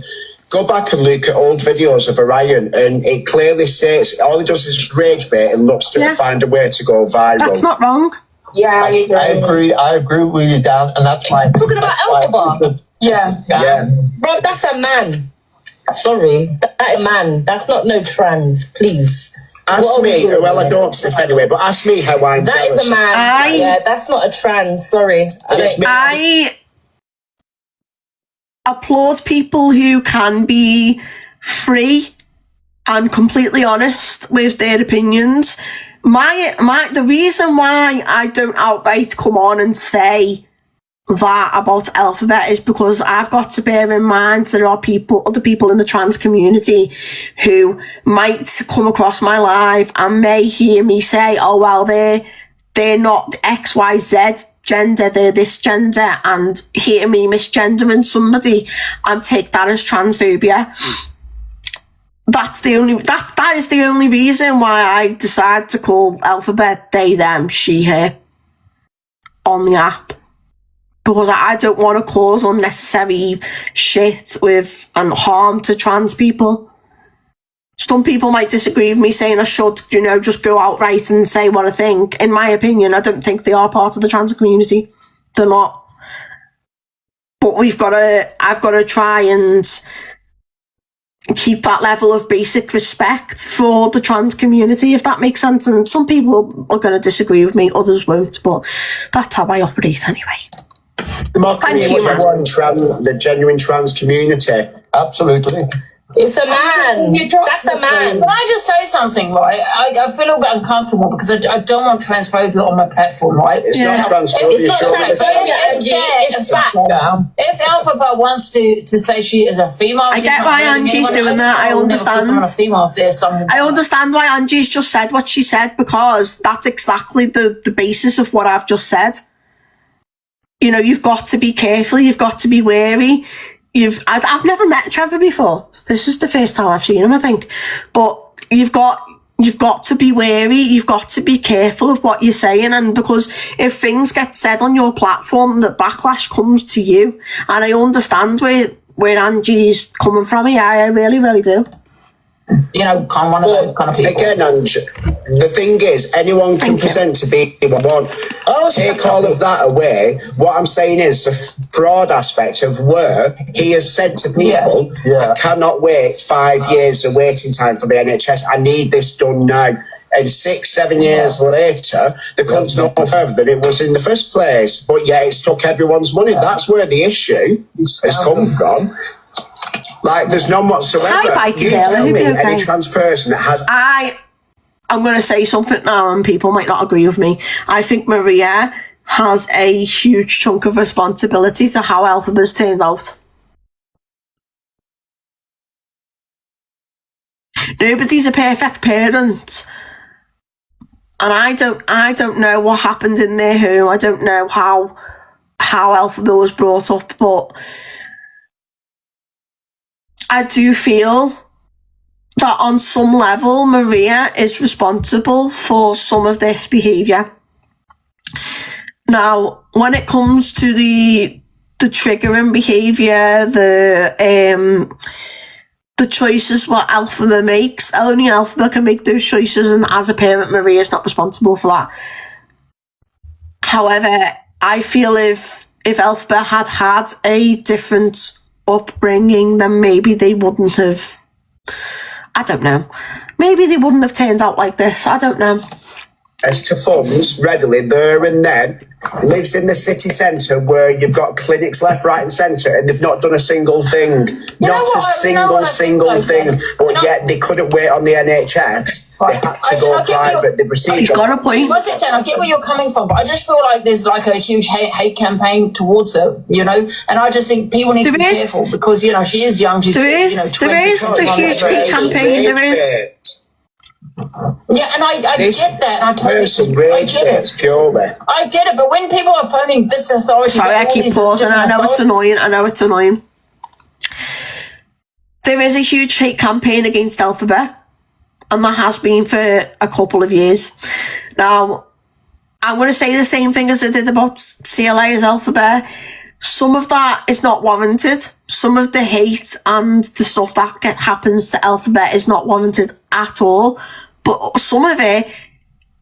Go back and look at old videos of Orion, and it clearly states all he does is rage bait and looks to find a way to go viral. That's not wrong. Yeah, I agree with you, Dan, and that's why. Talking about Alpha. Yeah. Bro, that's a man. Sorry, that a man. That's not no trans. Please. Ask me. Well, I don't sniff anyway, but ask me how I'm. That is a man. Yeah, that's not a trans. Sorry. I applaud people who can be free and completely honest with their opinions. The reason why I don't outright come on and say that about Alphabet is because I've got to bear in mind there are other people in the trans community who might come across my live and may hear me say, oh well, they're not XYZ gender, they're this gender, and hear me misgendering somebody and take that as transphobia. That is the only reason why I decide to call Alphabet they, them, she, her on the app. Because I don't want to cause unnecessary shit and harm to trans people. Some people might disagree with me saying I should, just go outright and say what I think. In my opinion, I don't think they are part of the trans community. They're not. But I've got to try and keep that level of basic respect for the trans community, if that makes sense. And some people are going to disagree with me, others won't, but that's how I operate anyway. The genuine trans community. Absolutely. It's a man. That's a man. Can I just say something, right? I feel a bit uncomfortable because I don't want transphobia on my platform, right? It's not transphobia. It's not transphobia, Angie. It's fact. If Alphabet wants to say she is a female, I get why Angie's doing that. I understand. A female if there's someone. I understand why Angie's just said what she said, because that's exactly the basis of what I've just said. You know, you've got to be careful. You've got to be wary. I've never met Trevor before. This is the first time I've seen him, I think. But you've got to be wary. You've got to be careful of what you're saying, and because if things get said on your platform, the backlash comes to you. And I understand where Angie's coming from. Yeah, I really, really do. You know, one of those kind of people. Again, Ange, the thing is, anyone can present to be what they want. Take all of that away. What I'm saying is the fraud aspect of where he has said to people, I cannot wait 5 years of waiting time for the NHS. I need this done now. And 6-7 years later, the country's no further than it was in the first place. But yeah, it's took everyone's money. That's where the issue has come from. Like, there's none whatsoever. You tell me any trans person that has... I'm going to say something now and people might not agree with me. I think Maria has a huge chunk of responsibility to how Elphaba's turned out. Nobody's a perfect parent. And I don't know what happened in their home. I don't know how Elphaba was brought up, but I do feel that on some level Maria is responsible for some of this behaviour. Now, when it comes to the triggering behaviour, the choices what Elphaba makes, only Elphaba can make those choices, and as a parent, Maria is not responsible for that. However, I feel if Elphaba had a different upbringing, then maybe they wouldn't have, I don't know, maybe they wouldn't have turned out like this. I don't know. As to funds readily there and then, lives in the city centre where you've got clinics left, right and centre, and they've not done a single thing. Not a single thing. But yet they couldn't wait on the NHS. They had to go private. They've received... He's got a point. I get where you're coming from, but I just feel like there's like a huge hate campaign towards her, you know? And I just think people need to be careful because, you know, she is young. She's, there is a huge hate campaign. There is. Yeah, and I get that, and I totally I get it. I get it, but when people are phoning this authority... Sorry, I keep pausing. I know it's annoying. There is a huge hate campaign against Elphaba, and that has been for a couple of years. Now, I'm going to say the same thing as I did about CLA as Elphaba. Some of that is not warranted. Some of the hate and the stuff that happens to Elphaba is not warranted at all. But some of it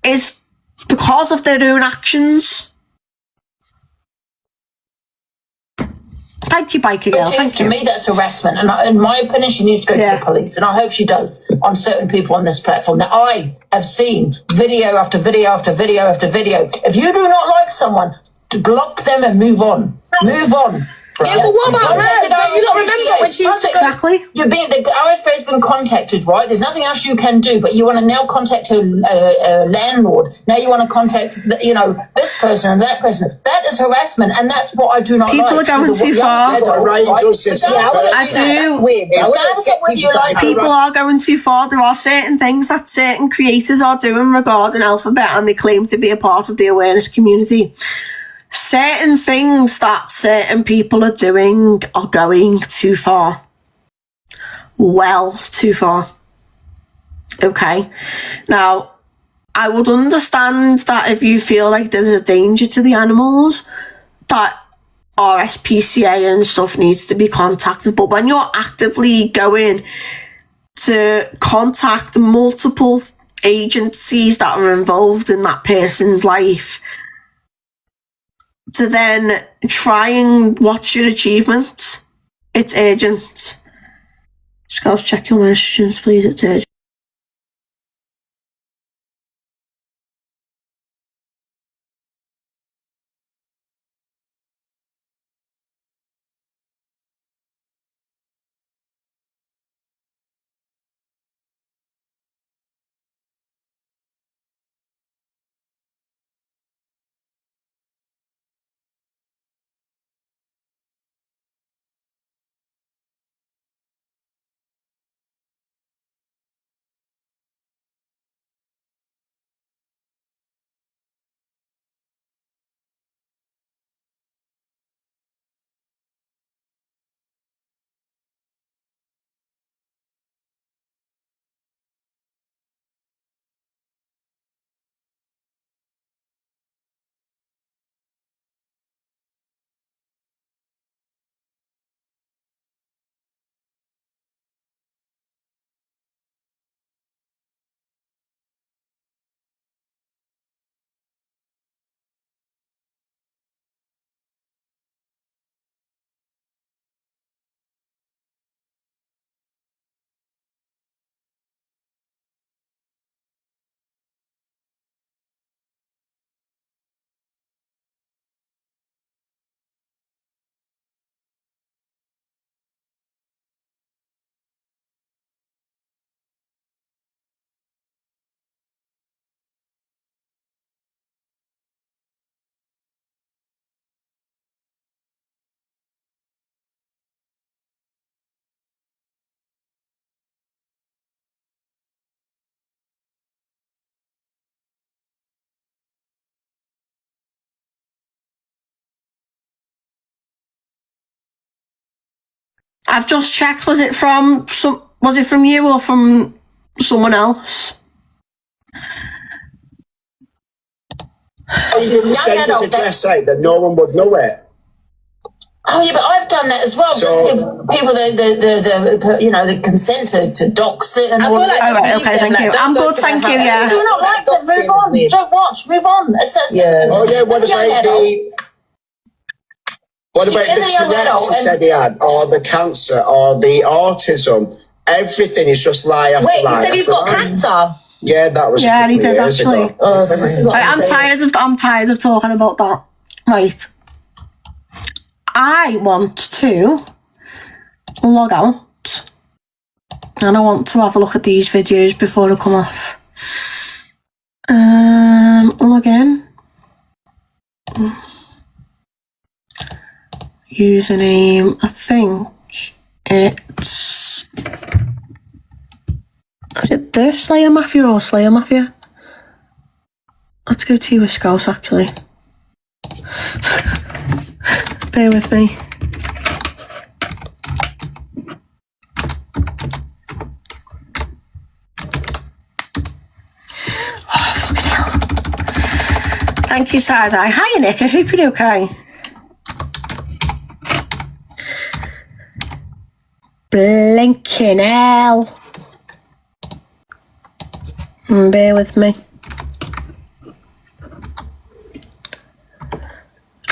is because of their own actions. Thank you, Biker Girl. To me, that's harassment. And in my opinion, she needs to go to the police. And I hope she does on certain people on this platform. Now, I have seen video after video after video after video. If you do not like someone, to block them and move on. Move on. Yeah, but what about her? You don't remember when she was... Exactly. The RSP has been contacted, right? There's nothing else you can do, but you want to now contact her landlord. Now you want to contact, this person and that person. That is harassment, and that's what I do not like. People are going too far. I do. People are going too far. There are certain things that certain creators are doing regarding Alphabet, and they claim to be a part of the awareness community. Certain things that certain people are doing are going too far. Well, too far. Okay. Now, I would understand that if you feel like there's a danger to the animals, that RSPCA and stuff needs to be contacted. But when you're actively going to contact multiple agencies that are involved in that person's life, to then try and watch your achievements, it's urgent. Scouse, check your messages, please, it's urgent. I've just checked. Was it from you or from someone else? I was going to send his address out that no one would know it. Oh yeah, but I've done that as well. So, just give people the consent to dox it and all that. Oh, right, okay, thank you. I'm good, thank you. Yeah. Do not like that. Move on. Don't watch. Move on. Yeah. Oh yeah. What about the Tourette's he said he had, or the cancer, or the autism? Everything is just lie after lie. Wait, he said he's got cancer. Yeah, that was. Yeah, he did actually. I'm I'm tired of talking about that. Right. I want to log out and I want to have a look at these videos before I come off. Log in. Username, I think it's... Is it the Slayer Mafia or Slayer Mafia? Let's go to Scouse actually. Bear with me. Oh, fucking hell. Thank you, Side-Eye. Hi, Nick. I hope you're okay. Blinking hell. Bear with me.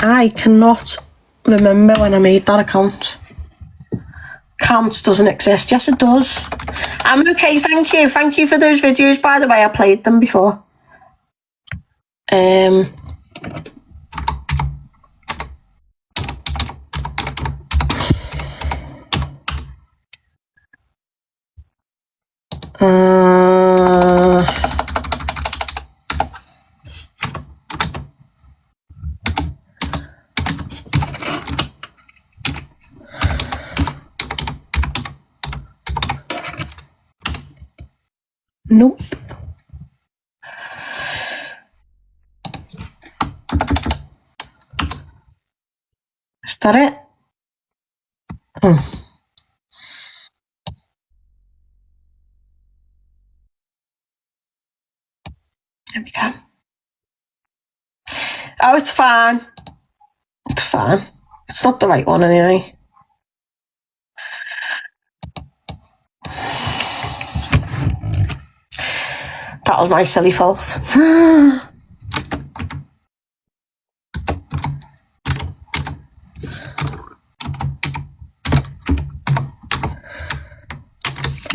I cannot remember when I made that account. Account doesn't exist. Yes, it does. I'm okay, thank you. Thank you for those videos, by the way. I played them before. Nope. Is that it? There we go. Oh, it's fine. It's fine. It's not the right one anyway. That was my silly fault.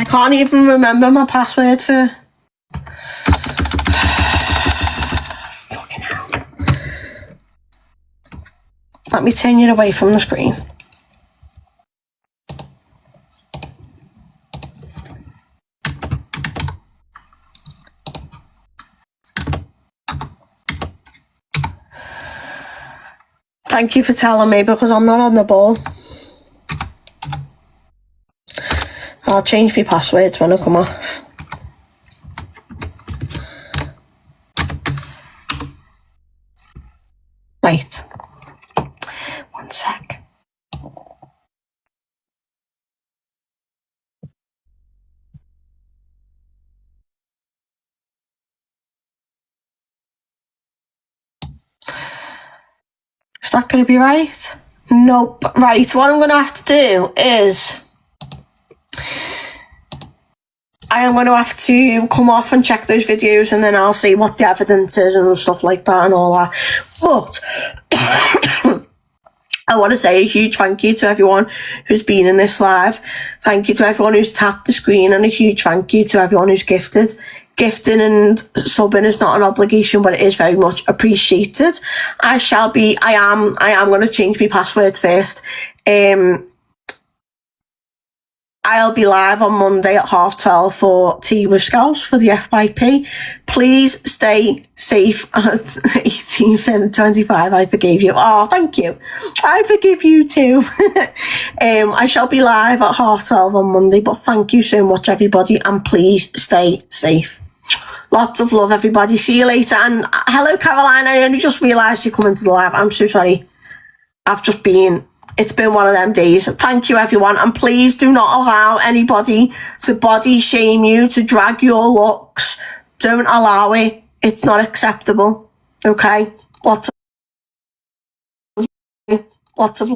I can't even remember my password for... Fucking hell. Let me turn you away from the screen. Thank you for telling me because I'm not on the ball. I'll change my passwords when I come off. Right. One sec. Is that going to be right? Nope. Right, what I'm going to have to do is... I am going to have to come off and check those videos and then I'll see what the evidence is and stuff like that and all that. But I want to say a huge thank you to everyone who's been in this live. Thank you to everyone who's tapped the screen and a huge thank you to everyone who's gifted. Gifting and subbing is not an obligation, but it is very much appreciated. I am going to change my password first. I'll be live on Monday at 12:30 for Tea with Scouse for the FYP. Please stay safe at 18:25. I forgave you. Oh, thank you. I forgive you too. I shall be live at 12:30 on Monday, but thank you so much, everybody, and please stay safe. Lots of love, everybody. See you later. And hello, Caroline. I only just realised you're coming to the live. I'm so sorry. I've just been it's been one of them days. Thank you, everyone. And please do not allow anybody to body shame you, to drag your looks. Don't allow it. It's not acceptable. Okay? Lots of